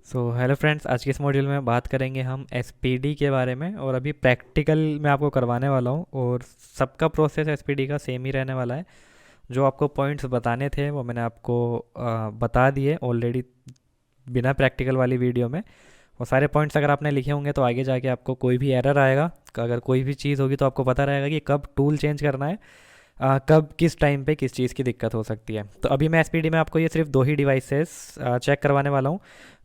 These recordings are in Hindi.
हेलो फ्रेंड्स, आज के इस मॉड्यूल में बात करेंगे हम एसपीडी के बारे में। और अभी प्रैक्टिकल मैं आपको करवाने वाला हूँ और सबका प्रोसेस एसपीडी का सेम ही रहने वाला है। जो आपको पॉइंट्स बताने थे वो मैंने आपको बता दिए ऑलरेडी बिना प्रैक्टिकल वाली वीडियो में। वो सारे पॉइंट्स अगर आपने लिखे होंगे तो आगे जाके आपको कोई भी एरर आएगा, अगर कोई भी चीज़ होगी तो आपको पता रहेगा कि कब टूल चेंज करना है, कब किस टाइम पे किस चीज़ की दिक्कत हो सकती है। तो अभी मैं एसपीडी में आपको ये सिर्फ दो ही डिवाइसेस चेक करवाने वाला हूँ।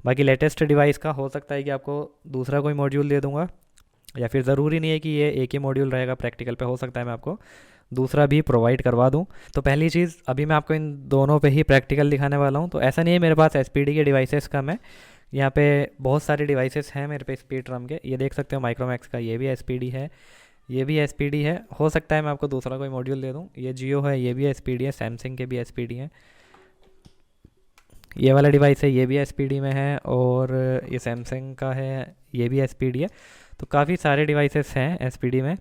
बाकी लेटेस्ट डिवाइस का हो सकता है कि आपको दूसरा कोई मॉड्यूल दे दूंगा, या फिर ज़रूरी नहीं है कि ये एक ही मॉड्यूल रहेगा। प्रैक्टिकल पे हो सकता है मैं आपको दूसरा भी प्रोवाइड करवा दूं। तो पहली चीज़, अभी मैं आपको इन दोनों पे ही प्रैक्टिकल दिखाने वाला हूं। तो ऐसा नहीं है मेरे पास एसपीडी के डिवाइसेस कम है, यहाँ पे बहुत सारे डिवाइसेस हैं मेरे पे स्पीड ड्रम के। ये देख सकते हो माइक्रोमैक्स का, ये भी एसपीडी है, ये भी एसपीडी है। हो सकता है मैं आपको दूसरा कोई मॉड्यूल दे दूं। ये जियो है, ये भी एसपीडी है, सैमसंग के भी एसपीडी है। ये वाला डिवाइस है, ये भी एसपीडी में है, और ये सैमसंग का है, ये भी एसपीडी है। तो काफ़ी सारे डिवाइसेस हैं एसपीडी में।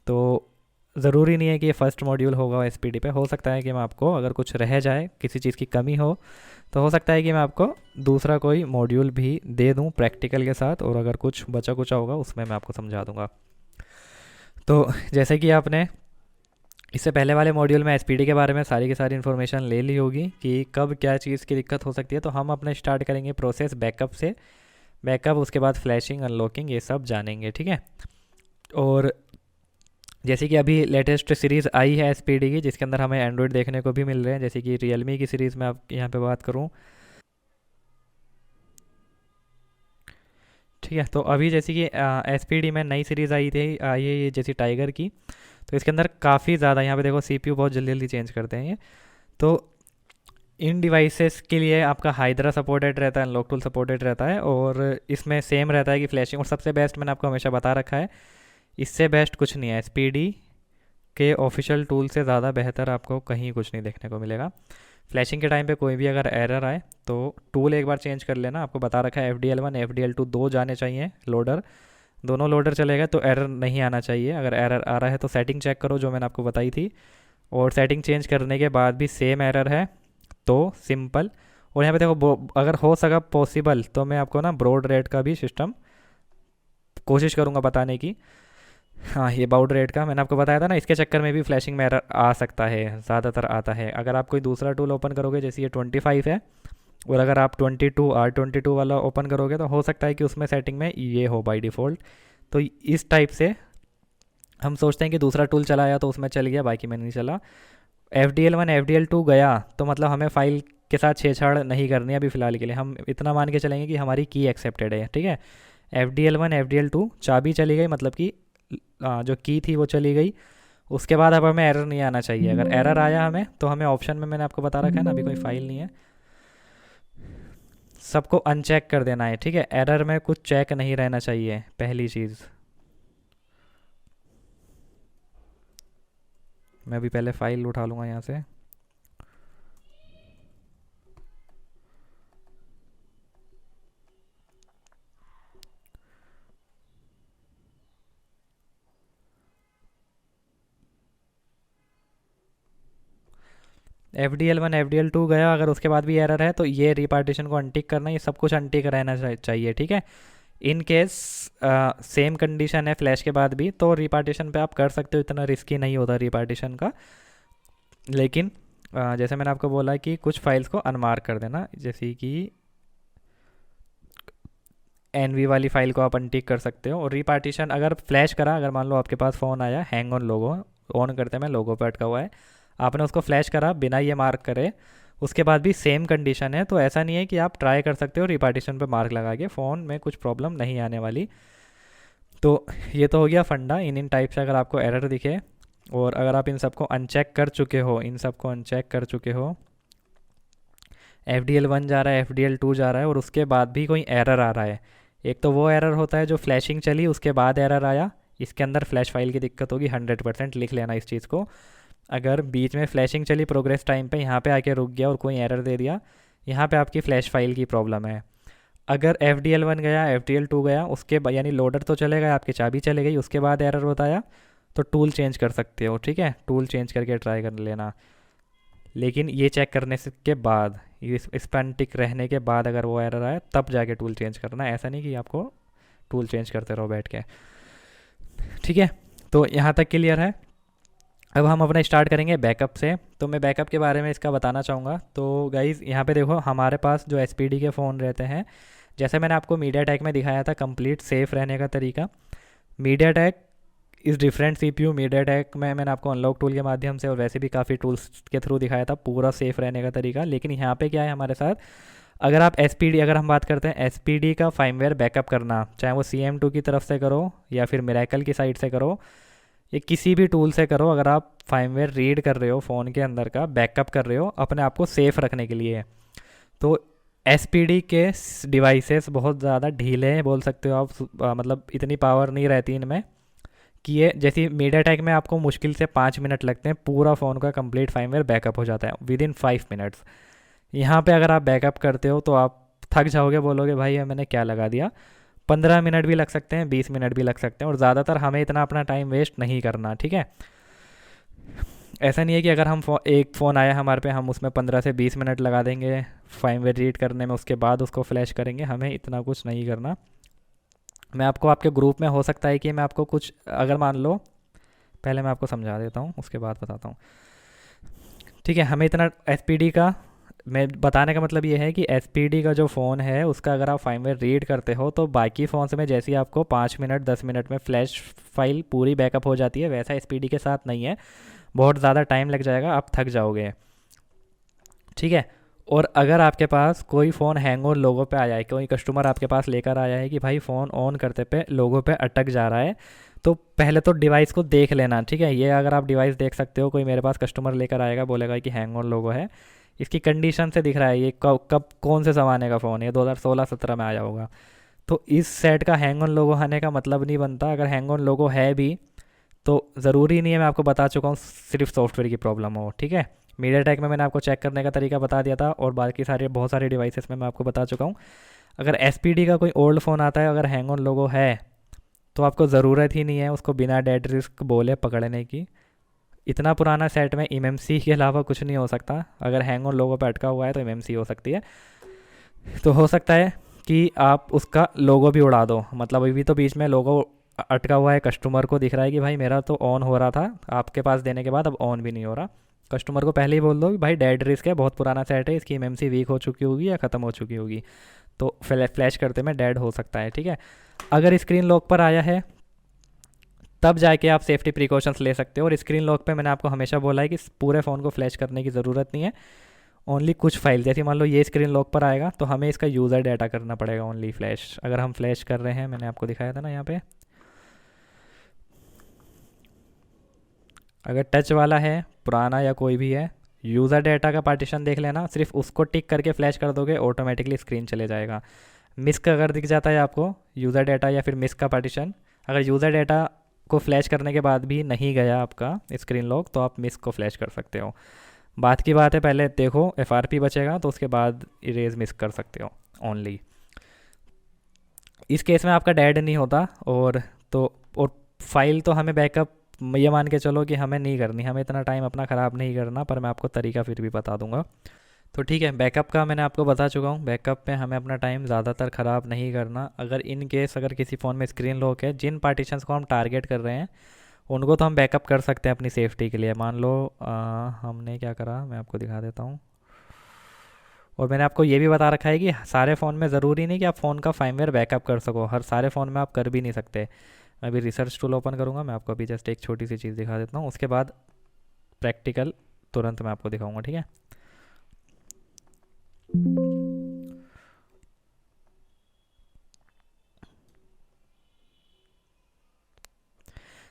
तो ज़रूरी नहीं है कि ये फर्स्ट मॉड्यूल होगा एसपीडी पे। हो सकता है कि मैं आपको, अगर कुछ रह जाए, किसी चीज़ की कमी हो, तो हो सकता है कि मैं आपको दूसरा कोई मॉड्यूल भी दे दूं प्रैक्टिकल के साथ, और अगर कुछ बचा कुचा होगा उसमें मैं आपको समझा दूंगा। तो जैसे कि आपने इससे पहले वाले मॉड्यूल में एसपीडी के बारे में सारी की सारी इन्फॉर्मेशन ले ली होगी कि कब क्या चीज़ की दिक्कत हो सकती है। तो हम अपने स्टार्ट करेंगे प्रोसेस बैकअप से। बैकअप, उसके बाद फ्लैशिंग, अनलॉकिंग, ये सब जानेंगे, ठीक है। और जैसे कि अभी लेटेस्ट सीरीज़ आई है एसपीडी की, जिसके अंदर हमें एंड्रॉयड देखने को भी मिल रहे हैं, जैसे कि रियलमी की सीरीज़ में आप यहाँ पे बात करूँ, ठीक है। तो अभी जैसे कि एसपीडी में नई सीरीज़ आई है ये, जैसी टाइगर की। तो इसके अंदर काफ़ी ज़्यादा, यहाँ पे देखो सीपीयू बहुत जल्दी जल्दी चेंज करते हैं ये। तो इन डिवाइसेस के लिए आपका हाइड्रा सपोर्टेड रहता है, अनलॉक टूल सपोर्टेड रहता है, और इसमें सेम रहता है कि फ्लैशिंग। और सबसे बेस्ट मैंने आपको हमेशा बता रखा है, इससे बेस्ट कुछ नहीं है। एसपीडी के ऑफिशियल टूल से ज़्यादा बेहतर आपको कहीं कुछ नहीं देखने को मिलेगा। फ्लैशिंग के टाइम पे कोई भी अगर एरर आए तो टूल एक बार चेंज कर लेना। आपको बता रखा है FDL1 FDL2 दो जाने चाहिए लोडर, दोनों लोडर चलेगा तो एरर नहीं आना चाहिए। अगर एरर आ रहा है तो सेटिंग चेक करो जो मैंने आपको बताई थी, और सेटिंग चेंज करने के बाद भी सेम एरर है तो सिंपल। और यहाँ पे देखो, अगर हो सका पॉसिबल तो मैं आपको ना ब्रॉड रेट का भी सिस्टम कोशिश करूँगा बताने की। हाँ, ये बाउड रेट का मैंने आपको बताया था ना, इसके चक्कर में भी फ्लैशिंग में एरर आ सकता है, ज़्यादातर आता है। अगर आप कोई दूसरा टूल ओपन करोगे, जैसे ये 25 है, और अगर आप 22 वाला ओपन करोगे तो हो सकता है कि उसमें सेटिंग में ये हो बाय डिफ़ॉल्ट। तो इस टाइप से हम सोचते हैं कि दूसरा टूल चलाया तो उसमें चल गया, बाकी में नहीं चला। FDL1 FDL2 गया तो मतलब हमें फ़ाइल के साथ छेड़छाड़ नहीं करनी है अभी फ़िलहाल के लिए। हम इतना मान के चलेंगे कि हमारी की एक्सेप्टेड है, ठीक है। FDL1 FDL2 चाबी चली गई, मतलब कि जो की थी वो चली गई। उसके बाद अब हमें एरर नहीं आना चाहिए। अगर एरर आया हमें तो हमें ऑप्शन में, मैंने आपको बता रखा है ना, अभी कोई फाइल नहीं है, सबको अनचेक कर देना है, ठीक है। एरर में कुछ चेक नहीं रहना चाहिए, पहली चीज़। मैं अभी पहले फ़ाइल उठा लूँगा यहाँ से। FDL1 FDL2 गया, अगर उसके बाद भी एरर है तो ये रिपार्टीशन को अनटिक करना, ये सब कुछ अनटिक रहना चाहिए, ठीक है। इन केस सेम कंडीशन है फ्लैश के बाद भी तो रिपार्टीशन पे आप कर सकते हो, इतना रिस्की नहीं होता रिपार्टीशन का। लेकिन जैसे मैंने आपको बोला कि कुछ फाइल्स को अनमार्क कर देना, जैसे कि एनवी वाली फाइल को आप अनटिक कर सकते हो। और रिपार्टीशन अगर फ्लैश करा, अगर मान लो आपके पास फ़ोन आया, हैंग ऑन लोगो ऑन करते में लोगो पे अटका हुआ है, आपने उसको फ्लैश करा बिना ये मार्क करे, उसके बाद भी सेम कंडीशन है, तो ऐसा नहीं है कि आप ट्राई कर सकते हो रिपार्टीशन पे मार्क लगा के, फ़ोन में कुछ प्रॉब्लम नहीं आने वाली। तो ये तो हो गया फंडा। इन टाइप से अगर आपको एरर दिखे, और अगर आप इन सबको अनचेक कर चुके हो, इन सबको अनचेक कर चुके हो, FDL1 जा रहा है, FDL2 जा रहा है, और उसके बाद भी कोई एरर आ रहा है, एक तो वो एरर होता है जो फ्लैशिंग चली उसके बाद एरर आया, इसके अंदर फ्लैश फाइल की दिक्कत होगी 100%, लिख लेना इस चीज़ को। अगर बीच में फ्लैशिंग चली प्रोग्रेस टाइम पे, यहाँ पे आके रुक गया और कोई एरर दे दिया, यहाँ पे आपकी फ्लैश फाइल की प्रॉब्लम है। अगर FDL1 गया, FDL2 गया, उसके यानी लोडर तो चलेगा, आपकी चाबी चले गई, उसके बाद एरर बताया, तो टूल चेंज कर सकते हो, ठीक है। टूल चेंज करके ट्राई कर लेना, लेकिन ये चेक करने से के बाद, इस पर टिक रहने के बाद अगर वो एरर आए तब जाके टूल चेंज करना है, ऐसा नहीं कि आपको टूल चेंज करते रहो बैठ के। ठीक है, तो यहाँ तक क्लियर है। अब हम अपना स्टार्ट करेंगे बैकअप से। तो मैं बैकअप के बारे में इसका बताना चाहूँगा। तो गाइज़ यहाँ पे देखो हमारे पास जो एसपीडी के फ़ोन रहते हैं, जैसे मैंने आपको मीडिया टेक में दिखाया था कंप्लीट सेफ़ रहने का तरीका, media take is different CPU. Media take में मैंने आपको अनलॉक टूल के माध्यम से और वैसे भी काफ़ी टूल्स के थ्रू दिखाया था पूरा सेफ़ रहने का तरीका। लेकिन यहाँ पे क्या है हमारे साथ, अगर आप एसपीडी, अगर हम बात करते हैं एसपीडी का फार्मवेयर बैकअप करना, चाहे वो CM2 की तरफ से करो या फिर मिरेकल की साइड से करो, ये किसी भी टूल से करो, अगर आप फार्मवेयर रीड कर रहे हो फ़ोन के अंदर का, बैकअप कर रहे हो अपने आप को सेफ़ रखने के लिए, तो एसपीडी के डिवाइसेस बहुत ज़्यादा ढीले हैं बोल सकते हो आप। मतलब इतनी पावर नहीं रहती इनमें कि ये, जैसे मीडिया टेक में आपको मुश्किल से 5 मिनट लगते हैं, पूरा फ़ोन का कंप्लीट फार्मवेयर बैकअप हो जाता है विद इन 5 मिनट्स। यहाँ पे अगर आप बैकअप करते हो तो आप थक जाओगे, बोलोगे भाई ये मैंने क्या लगा दिया। 15 मिनट भी लग सकते हैं, 20 मिनट भी लग सकते हैं, और ज़्यादातर हमें इतना अपना टाइम वेस्ट नहीं करना। ठीक है, ऐसा नहीं है कि अगर हम एक फ़ोन आया हमारे पे, हम उसमें 15 से 20 मिनट लगा देंगे फार्मवेयर रीड करने में, उसके बाद उसको फ्लैश करेंगे, हमें इतना कुछ नहीं करना। मैं आपको आपके ग्रुप में हो सकता है कि मैं आपको कुछ, अगर मान लो, पहले मैं आपको समझा देता हूँ उसके बाद बताता हूँ। ठीक है, हमें इतना एसपीडी का, मैं बताने का मतलब ये है कि एसपीडी का जो फ़ोन है उसका अगर आप फार्मवेयर रीड करते हो तो बाकी फ़ोन में जैसे आपको 5 मिनट 10 मिनट में फ्लैश फाइल पूरी बैकअप हो जाती है, वैसा एसपीडी के साथ नहीं है, बहुत ज़्यादा टाइम लग जाएगा, आप थक जाओगे। ठीक है, और अगर आपके पास कोई फ़ोन हैंग और लोगो पे आया है, कोई कस्टमर आपके पास लेकर आया है कि भाई फ़ोन ऑन करते पे लोगो पे अटक जा रहा है, तो पहले तो डिवाइस को देख लेना। ठीक है, ये अगर आप डिवाइस देख सकते हो, कोई मेरे पास कस्टमर लेकर आएगा बोलेगा कि हैंग और लोगो है, इसकी कंडीशन से दिख रहा है ये कब कौन से ज़माने का फ़ोन है, 2016-17 में आया होगा। तो इस सेट का हैंग ऑन लोगो आने का मतलब नहीं बनता। अगर हैंग ऑन लोगो है भी तो ज़रूरी नहीं है, मैं आपको बता चुका हूँ, सिर्फ सॉफ्टवेयर की प्रॉब्लम हो। ठीक है, मीडिया टेक में मैंने आपको चेक करने का तरीका बता दिया था, और बाकी सारे बहुत सारे डिवाइसेस में मैं आपको बता चुका हूँ। अगर एसपीडी का कोई ओल्ड फ़ोन आता है, अगर हैंग ऑन लोगो है, तो आपको ज़रूरत ही नहीं है उसको बिना डेड रिस्क बोले पकड़ने की। इतना पुराना सेट में एमएमसी के अलावा कुछ नहीं हो सकता। अगर हैंग ऑन लोगो पे अटका हुआ है तो एमएमसी हो सकती है। तो हो सकता है कि आप उसका लोगो भी उड़ा दो, मतलब अभी तो बीच में लोगो अटका हुआ है, कस्टमर को दिख रहा है कि भाई मेरा तो ऑन हो रहा था आपके पास देने के बाद, अब ऑन भी नहीं हो रहा। कस्टमर को पहले ही बोल दो कि भाई डेड रिस्क है, बहुत पुराना सेट है, इसकी एमएमसी वीक हो चुकी होगी या ख़त्म हो चुकी होगी, तो फ्लैश करते में डेड हो सकता है। ठीक है, अगर स्क्रीन लॉक पर आया है तब जाके आप सेफ्टी प्रिकॉशंस ले सकते हो। और स्क्रीन लॉक पे मैंने आपको हमेशा बोला है कि पूरे फ़ोन को फ्लैश करने की ज़रूरत नहीं है, ओनली कुछ फाइल, जैसे मान लो ये स्क्रीन लॉक पर आएगा तो हमें इसका यूज़र डाटा करना पड़ेगा ओनली फ्लैश। अगर हम फ्लैश कर रहे हैं, मैंने आपको दिखाया था ना यहाँ पे, अगर टच वाला है पुराना या कोई भी है, यूज़र डाटा का पार्टीशन देख लेना, सिर्फ उसको टिक करके फ्लैश कर दोगे ऑटोमेटिकली स्क्रीन चले जाएगा। मिस्क अगर दिख जाता है आपको यूज़र डाटा या फिर मिस्क का पार्टीशन, अगर यूज़र डाटा को फ्लैश करने के बाद भी नहीं गया आपका स्क्रीन लॉक, तो आप मिस्क को फ्लैश कर सकते हो। बात की बात है, पहले देखो एफआरपी बचेगा तो उसके बाद इरेज मिस कर सकते हो ओनली। इस केस में आपका डेड नहीं होता। और फाइल तो हमें बैकअप, ये मान के चलो कि हमें नहीं करनी, हमें इतना टाइम अपना ख़राब नहीं करना, पर मैं आपको तरीका फिर भी बता दूंगा। तो ठीक है, बैकअप का मैंने आपको बता चुका हूँ। बैकअप पे हमें अपना टाइम ज़्यादातर ख़राब नहीं करना। अगर इन केस अगर किसी फ़ोन में स्क्रीन लॉक है, जिन पार्टीशंस को हम टारगेट कर रहे हैं उनको तो हम बैकअप कर सकते हैं अपनी सेफ्टी के लिए। मान लो हमने क्या करा, मैं आपको दिखा देता हूँ। और मैंने आपको ये भी बता रखा है कि सारे फ़ोन में ज़रूरी नहीं कि आप फ़ोन का फार्मवेयर बैकअप कर सको, हर सारे फ़ोन में आप कर भी नहीं सकते। मैं अभी रिसर्च टूल ओपन करूँगा, मैं आपको अभी जस्ट एक छोटी सी चीज़ दिखा देता हूँ, उसके बाद प्रैक्टिकल तुरंत मैं आपको दिखाऊँगा। ठीक है,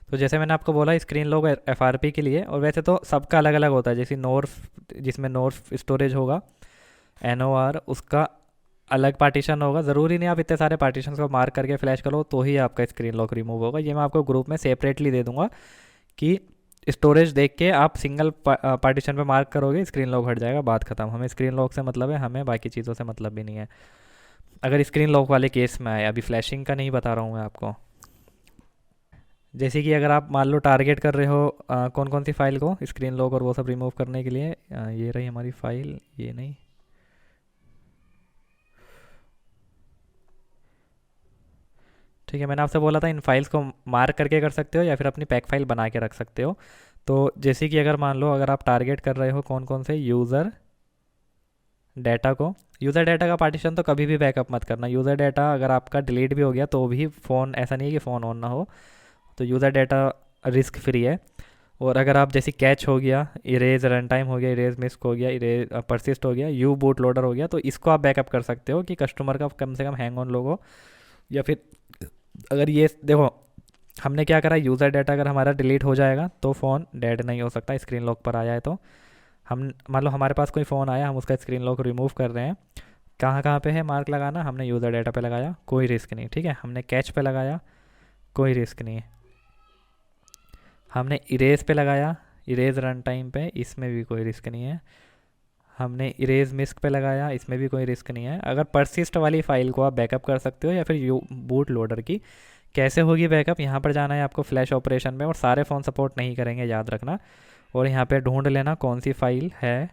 तो जैसे मैंने आपको बोला स्क्रीन लॉक एफआरपी के लिए, और वैसे तो सबका अलग अलग होता है। जैसे नॉर्फ, जिसमें नॉर्फ स्टोरेज होगा, एनओआर, उसका अलग पार्टीशन होगा। ज़रूरी नहीं आप इतने सारे पार्टीशन को मार्क करके फ्लैश करो तो ही आपका स्क्रीन लॉक रिमूव होगा। ये मैं आपको ग्रुप में सेपरेटली दे दूंगा कि स्टोरेज देख के आप सिंगल पार्टीशन पे मार्क करोगे, स्क्रीन लॉक हट जाएगा, बात खत्म। हमें स्क्रीन लॉक से मतलब है, हमें बाकी चीज़ों से मतलब भी नहीं है। अगर स्क्रीन लॉक वाले केस में आए, अभी फ्लैशिंग का नहीं बता रहा हूँ मैं आपको। जैसे कि अगर आप मान लो टारगेट कर रहे हो कौन कौन सी फ़ाइल को स्क्रीन लॉक और वो सब रिमूव करने के लिए, ये रही हमारी फ़ाइल, ये नहीं, ठीक है, मैंने आपसे बोला था इन फाइल्स को मार्क करके कर सकते हो या फिर अपनी पैक फाइल बना के रख सकते हो। तो जैसे कि अगर मान लो अगर आप टारगेट कर रहे हो कौन कौन से यूज़र डाटा को, यूज़र डाटा का पार्टीशन तो कभी भी बैकअप मत करना। यूज़र डाटा अगर आपका डिलीट भी हो गया तो भी फ़ोन, ऐसा नहीं है कि फ़ोन ऑन ना हो, तो यूज़र डाटा रिस्क फ्री है। और अगर आप जैसे कैच हो गया, इरेज रन टाइम हो गया, इरेज मिस्क हो गया, इरेज परसिस्ट हो गया, यू बूट लोडर हो गया, तो इसको आप बैकअप कर सकते हो कि कस्टमर का कम से कम हैंग ऑन लोगो। या फिर अगर ये देखो, हमने क्या करा, यूज़र डाटा अगर हमारा डिलीट हो जाएगा तो फ़ोन डेड नहीं हो सकता, स्क्रीन लॉक पर आ जाए तो। हम मान लो हमारे पास कोई फ़ोन आया, हम उसका स्क्रीन लॉक रिमूव कर रहे हैं, कहाँ कहाँ पे है मार्क लगाना, हमने यूज़र डाटा पे लगाया, कोई रिस्क नहीं। ठीक है, हमने कैच पे लगाया, कोई रिस्क नहीं है। हमने इरेज पे लगाया, इरेज रन टाइम पे, इसमें भी कोई रिस्क नहीं है। हमने इरेज मिस्क पे लगाया, इसमें भी कोई रिस्क नहीं है। अगर परसिस्ट वाली फ़ाइल को आप बैकअप कर सकते हो, या फिर यू बूट लोडर की कैसे होगी बैकअप, यहाँ पर जाना है आपको फ्लैश ऑपरेशन में, और सारे फ़ोन सपोर्ट नहीं करेंगे, याद रखना। और यहाँ पे ढूंढ लेना कौन सी फ़ाइल है,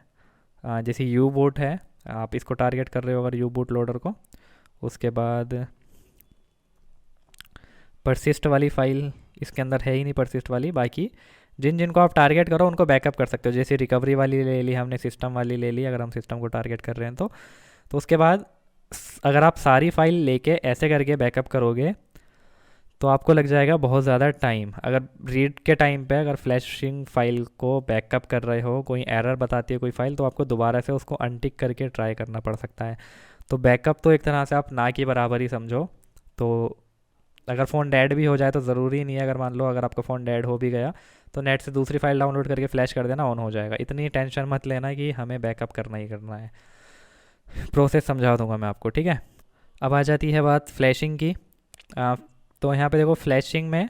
जैसे यू बूट है, आप इसको टारगेट कर रहे हो अगर यू बूट लोडर को। उसके बाद परसिस्ट वाली फ़ाइल इसके अंदर है ही नहीं, परसिस्ट वाली। बाकी जिन जिनको आप टारगेट करो उनको बैकअप कर सकते हो, जैसे रिकवरी वाली ले ली हमने, सिस्टम वाली ले ली अगर हम सिस्टम को टारगेट कर रहे हैं तो उसके बाद अगर आप सारी फाइल लेके ऐसे करके बैकअप करोगे तो आपको लग जाएगा बहुत ज़्यादा टाइम। अगर रीड के टाइम पे अगर फ्लैशिंग फाइल को बैकअप कर रहे हो, कोई एरर बताती है कोई फाइल, तो आपको दोबारा से उसको अनटिक करके ट्राई करना पड़ सकता है। तो बैकअप तो एक तरह से आप ना की बराबर ही समझो। तो अगर फ़ोन डेड भी हो जाए तो ज़रूरी नहीं है, अगर मान लो अगर आपका फ़ोन डेड हो भी गया तो नेट से दूसरी फाइल डाउनलोड करके फ्लैश कर देना, ऑन हो जाएगा। इतनी टेंशन मत लेना कि हमें बैकअप करना ही करना है। प्रोसेस समझा दूंगा मैं आपको, ठीक है। अब आ जाती है बात फ्लैशिंग की। तो यहाँ पे देखो, फ्लैशिंग में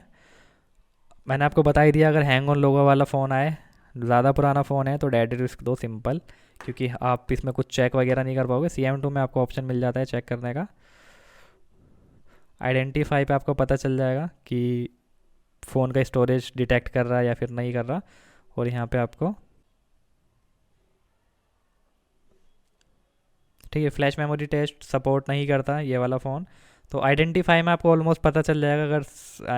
मैंने आपको बता ही दिया, अगर हैंग ऑन लोगो वाला फ़ोन आए, ज़्यादा पुराना फ़ोन है, तो डेड रिस्क दो सिंपल, क्योंकि आप इसमें कुछ चेक वगैरह नहीं कर पाओगे। CM2 में आपको ऑप्शन मिल जाता है चेक करने का। आइडेंटिफाई पे आपको पता चल जाएगा कि फ़ोन का स्टोरेज डिटेक्ट कर रहा है या फिर नहीं कर रहा। और यहाँ पे आपको, ठीक है, फ्लैश मेमोरी टेस्ट सपोर्ट नहीं करता ये वाला फ़ोन। तो आइडेंटिफाई में आपको ऑलमोस्ट पता चल जाएगा, अगर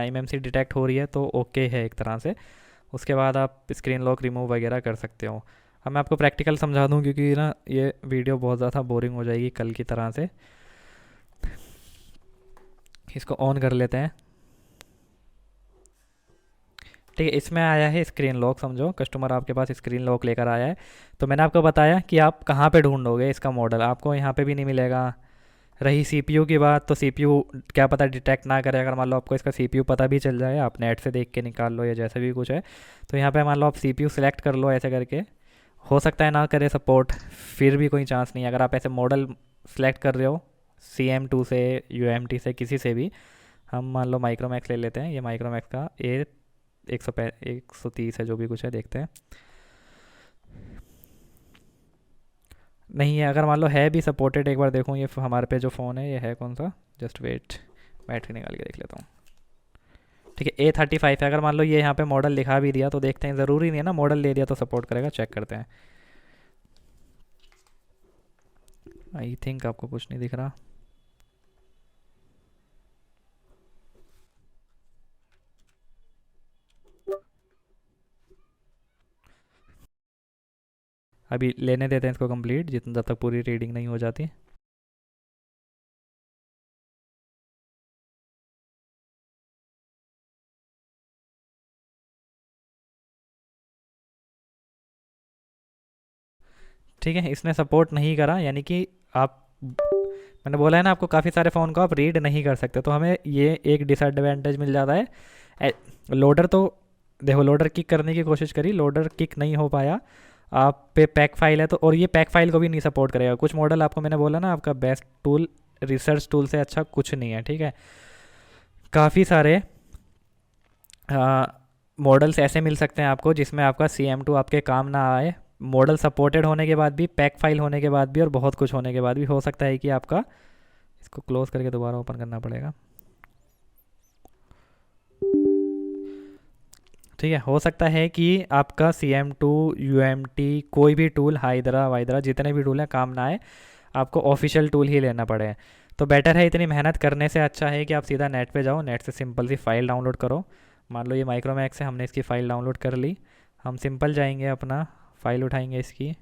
MMC डिटेक्ट हो रही है तो ओके है एक तरह से। उसके बाद आप स्क्रीन लॉक रिमूव वगैरह कर सकते हो। अब मैं आपको प्रैक्टिकल समझा दूँ, क्योंकि ना ये वीडियो बहुत ज़्यादा बोरिंग हो जाएगी कल की तरह से। इसको ऑन कर लेते हैं। ठीक है, इसमें आया है स्क्रीन लॉक, समझो कस्टमर आपके पास स्क्रीन लॉक लेकर आया है। तो मैंने आपको बताया कि आप कहाँ पे ढूंढोगे इसका मॉडल, आपको यहाँ पे भी नहीं मिलेगा। रही CPU की बात, तो CPU क्या पता डिटेक्ट ना करे। अगर मान लो आपको इसका CPU पता भी चल जाए, आप नेट से देख के निकाल लो या जैसे भी कुछ है, तो यहाँ पे मान लो आप CPU सेलेक्ट कर लो ऐसे करके, हो सकता है ना करे सपोर्ट, फिर भी कोई चांस नहीं है। अगर आप ऐसे मॉडल सेलेक्ट कर रहे हो CM2 से, UMT से, किसी से भी, हम मान लो माइक्रोमैक्स ले लेते हैं, ये माइक्रोमैक्स का ए 130 है, जो भी कुछ है देखते हैं। नहीं है, अगर मान लो है भी सपोर्टेड, एक बार देखूँ ये हमारे पे जो फ़ोन है ये है कौन सा, जस्ट वेट, बैटरी निकाल के देख लेता हूँ। ठीक है, A35 है। अगर मान लो ये यहाँ पे मॉडल लिखा भी दिया तो देखते हैं, ज़रूरी नहीं है ना मॉडल ले दिया तो सपोर्ट करेगा, चेक करते हैं। आई थिंक आपको कुछ नहीं दिख रहा। अभी लेने देते हैं इसको कंप्लीट, जितना जब तक पूरी रीडिंग नहीं हो जाती। ठीक है, इसने सपोर्ट नहीं करा, यानी कि आप, मैंने बोला है ना आपको, काफ़ी सारे फ़ोन को आप रीड नहीं कर सकते, तो हमें ये एक डिसएडवांटेज मिल जाता है। लोडर तो देखो, लोडर किक करने की कोशिश करी, लोडर किक नहीं हो पाया। आप पे पैक फाइल है तो, और ये पैक फाइल को भी नहीं सपोर्ट करेगा। कुछ मॉडल आपको मैंने बोला ना, आपका बेस्ट टूल रिसर्च टूल से अच्छा कुछ नहीं है, ठीक है। काफ़ी सारे मॉडल्स ऐसे मिल सकते हैं आपको जिसमें आपका CM2 आपके काम ना आए, मॉडल सपोर्टेड होने के बाद भी, पैक फाइल होने के बाद भी, और बहुत कुछ होने के बाद भी। हो सकता है कि आपका, इसको क्लोज करके दोबारा ओपन करना पड़ेगा। ठीक है, हो सकता है कि आपका CM2, UMT, कोई भी टूल, हाइड्रा वाइड्रा, जितने भी टूल हैं काम ना आए, आपको ऑफिशियल टूल ही लेना पड़े। तो बेटर है, इतनी मेहनत करने से अच्छा है कि आप सीधा नेट पे जाओ, नेट से सिंपल सी फ़ाइल डाउनलोड करो। मान लो ये माइक्रोमैक्स है, हमने इसकी फ़ाइल डाउनलोड कर ली। हम सिंपल जाएंगे, अपना फ़ाइल उठाएंगे इसकी।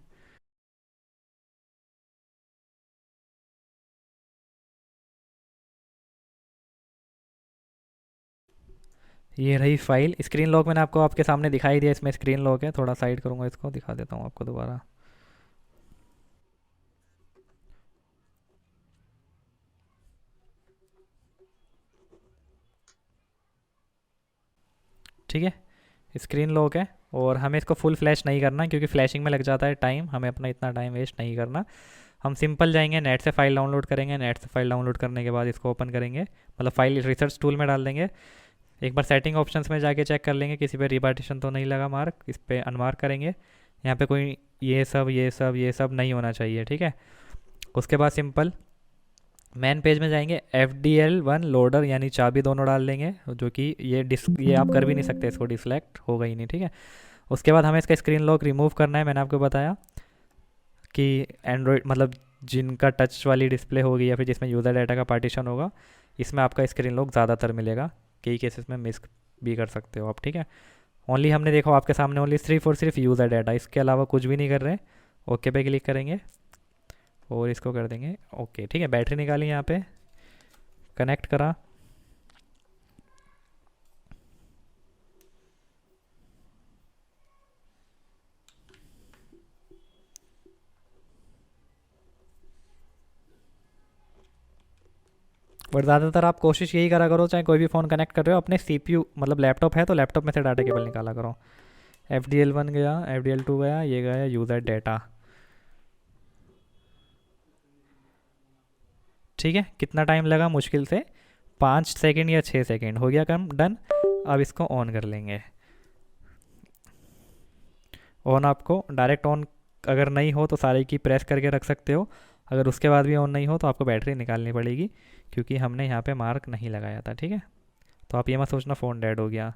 ये रही फाइल। स्क्रीन लॉक मैंने आपको आपके सामने दिखाई दिया, इसमें स्क्रीन लॉक है। थोड़ा साइड करूँगा इसको, दिखा देता हूँ आपको दोबारा। ठीक है, स्क्रीन लॉक है। और हमें इसको फुल फ्लैश नहीं करना, क्योंकि फ्लैशिंग में लग जाता है टाइम, हमें अपना इतना टाइम वेस्ट नहीं करना। हम सिंपल जाएंगे, नेट से फ़ाइल डाउनलोड करेंगे। नेट से फ़ाइल डाउनलोड करने के बाद इसको ओपन करेंगे, मतलब फाइल रिसर्च टूल में डाल देंगे। एक बार सेटिंग ऑप्शंस में जाके चेक कर लेंगे किसी पे रिपार्टीशन तो नहीं लगा मार्क, इस पर अनमार्क करेंगे। यहाँ पे कोई ये सब नहीं होना चाहिए, ठीक है। उसके बाद सिंपल मेन पेज में जाएंगे, FDL1 लोडर यानी चाबी दोनों डाल देंगे, जो कि ये आप कर भी नहीं सकते, इसको डिसलेक्ट होगा ही नहीं, ठीक है। उसके बाद हमें इसका स्क्रीन लॉक रिमूव करना है। मैंने आपको बताया कि एंड्रॉयड मतलब जिनका टच वाली डिस्प्ले होगी या फिर जिसमें यूज़र डाटा का पार्टीशन होगा, इसमें आपका स्क्रीन लॉक ज़्यादातर मिलेगा। कई केसेस में मिस भी कर सकते हो आप, ठीक है। ओनली हमने देखो आपके सामने ओनली सिर्फ और सिर्फ यूज़र डाटा, इसके अलावा कुछ भी नहीं कर रहे। ओके पे क्लिक करेंगे और इसको कर देंगे ओके, ठीक है। बैटरी निकाली, यहाँ पे कनेक्ट करा। और ज़्यादातर आप कोशिश यही करा करो, चाहे कोई भी फ़ोन कनेक्ट कर रहे हो, अपने CPU मतलब लैपटॉप है तो लैपटॉप में से डाटा केबल निकाला करो। FDL1 गया, FDL2 गया, ये गया यूज़र डाटा। ठीक है, कितना टाइम लगा? मुश्किल से 5 सेकेंड या 6 सेकेंड। हो गया काम डन। अब इसको ऑन कर लेंगे। ऑन आपको डायरेक्ट ऑन अगर नहीं हो तो सारे की प्रेस करके रख सकते हो। अगर उसके बाद भी ऑन नहीं हो तो आपको बैटरी निकालनी पड़ेगी, क्योंकि हमने यहाँ पे मार्क नहीं लगाया था, ठीक है। तो आप ये मत सोचना फ़ोन डेड हो गया।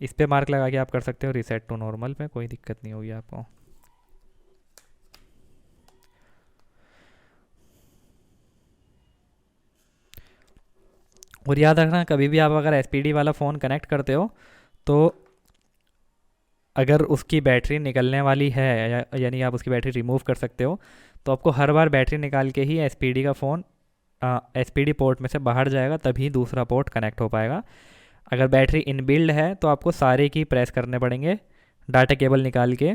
इस पे मार्क लगा के आप कर सकते हो रीसेट टू नॉर्मल पे, कोई दिक्कत नहीं होगी आपको। और याद रखना, कभी भी आप अगर SPD वाला फ़ोन कनेक्ट करते हो तो अगर उसकी बैटरी निकलने वाली है यानी आप उसकी बैटरी रिमूव कर सकते हो, तो आपको हर बार बैटरी निकाल के ही SPD का फ़ोन SPD पोर्ट में से बाहर जाएगा, तभी दूसरा पोर्ट कनेक्ट हो पाएगा। अगर बैटरी इनबिल्ड है तो आपको सारे की प्रेस करने पड़ेंगे डाटा केबल निकाल के।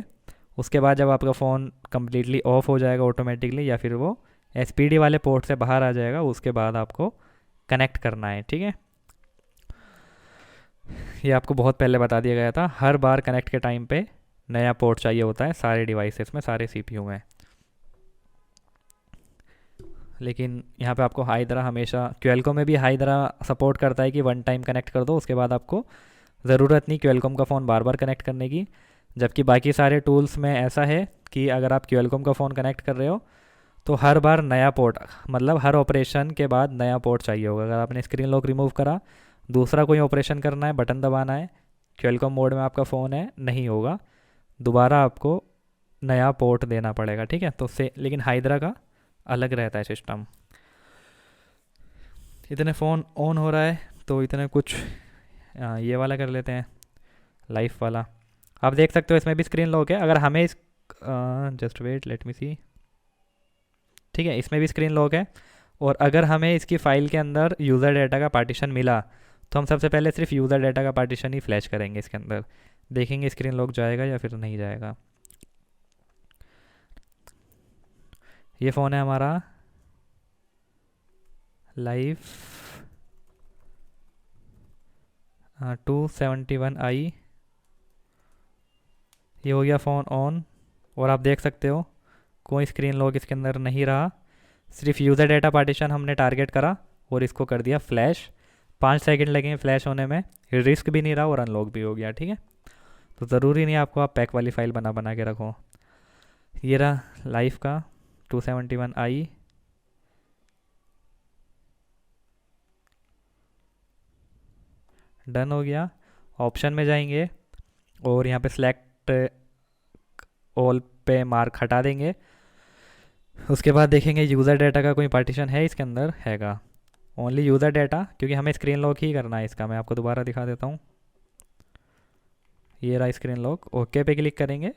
उसके बाद जब आपका फ़ोन कम्प्लीटली ऑफ हो जाएगा ऑटोमेटिकली, या फिर वो SPD वाले पोर्ट से बाहर आ जाएगा, उसके बाद आपको कनेक्ट करना है, ठीक है। ये आपको बहुत पहले बता दिया गया था। हर बार कनेक्ट के टाइम पे नया पोर्ट चाहिए होता है सारे डिवाइसेस में, सारे CPU में। लेकिन यहाँ पे आपको हाइड्रा हमेशा, क्वेलकॉम में भी हाइड्रा सपोर्ट करता है कि वन टाइम कनेक्ट कर दो, उसके बाद आपको ज़रूरत नहीं क्वेलकॉम का फ़ोन बार बार कनेक्ट करने की। जबकि बाकी सारे टूल्स में ऐसा है कि अगर आप क्वेलकॉम का फ़ोन कनेक्ट कर रहे हो तो हर बार नया पोर्ट, मतलब हर ऑपरेशन के बाद नया पोर्ट चाहिए होगा। अगर आपने स्क्रीन लॉक रिमूव करा, दूसरा कोई ऑपरेशन करना है, बटन दबाना है, क्वेलकॉम मोड में आपका फ़ोन है, नहीं होगा, दोबारा आपको नया पोर्ट देना पड़ेगा, ठीक है। तो से लेकिन हाइड्रा का अलग रहता है सिस्टम। इतने फ़ोन ऑन हो रहा है तो इतने कुछ ये वाला कर लेते हैं, लाइफ वाला। आप देख सकते हो इसमें भी स्क्रीन लॉक है। अगर हमें इस जस्ट वेट लेट मी सी, ठीक है, इसमें भी स्क्रीन लॉक है। और अगर हमें इसकी फ़ाइल के अंदर यूज़र डाटा का पार्टीशन मिला, तो हम सबसे पहले सिर्फ यूज़र डाटा का पार्टीशन ही फ्लैश करेंगे इसके अंदर, देखेंगे स्क्रीन लॉक जाएगा या फिर नहीं जाएगा। ये फ़ोन है हमारा लाइफ 271i। ये हो गया फ़ोन ऑन, और आप देख सकते हो कोई स्क्रीन लॉक इसके अंदर नहीं रहा। सिर्फ यूज़र डाटा पार्टीशन हमने टारगेट करा और इसको कर दिया फ्लैश। 5 सेकंड लगेंगे फ्लैश होने में, रिस्क भी नहीं रहा और अनलॉक भी हो गया, ठीक है। तो ज़रूरी नहीं आपको आप पैक वाली फ़ाइल बना बना के रखो। ये रहा लाइफ का 271i। डन हो गया। ऑप्शन में जाएंगे और यहाँ पे सिलेक्ट ऑल पे मार्क हटा देंगे। उसके बाद देखेंगे यूज़र डाटा का कोई पार्टीशन है इसके अंदर, हैगा ओनली यूज़र डाटा, क्योंकि हमें स्क्रीन लॉक ही करना है इसका। मैं आपको दोबारा दिखा देता हूँ, ये रहा स्क्रीन लॉक। ओके पे क्लिक करेंगे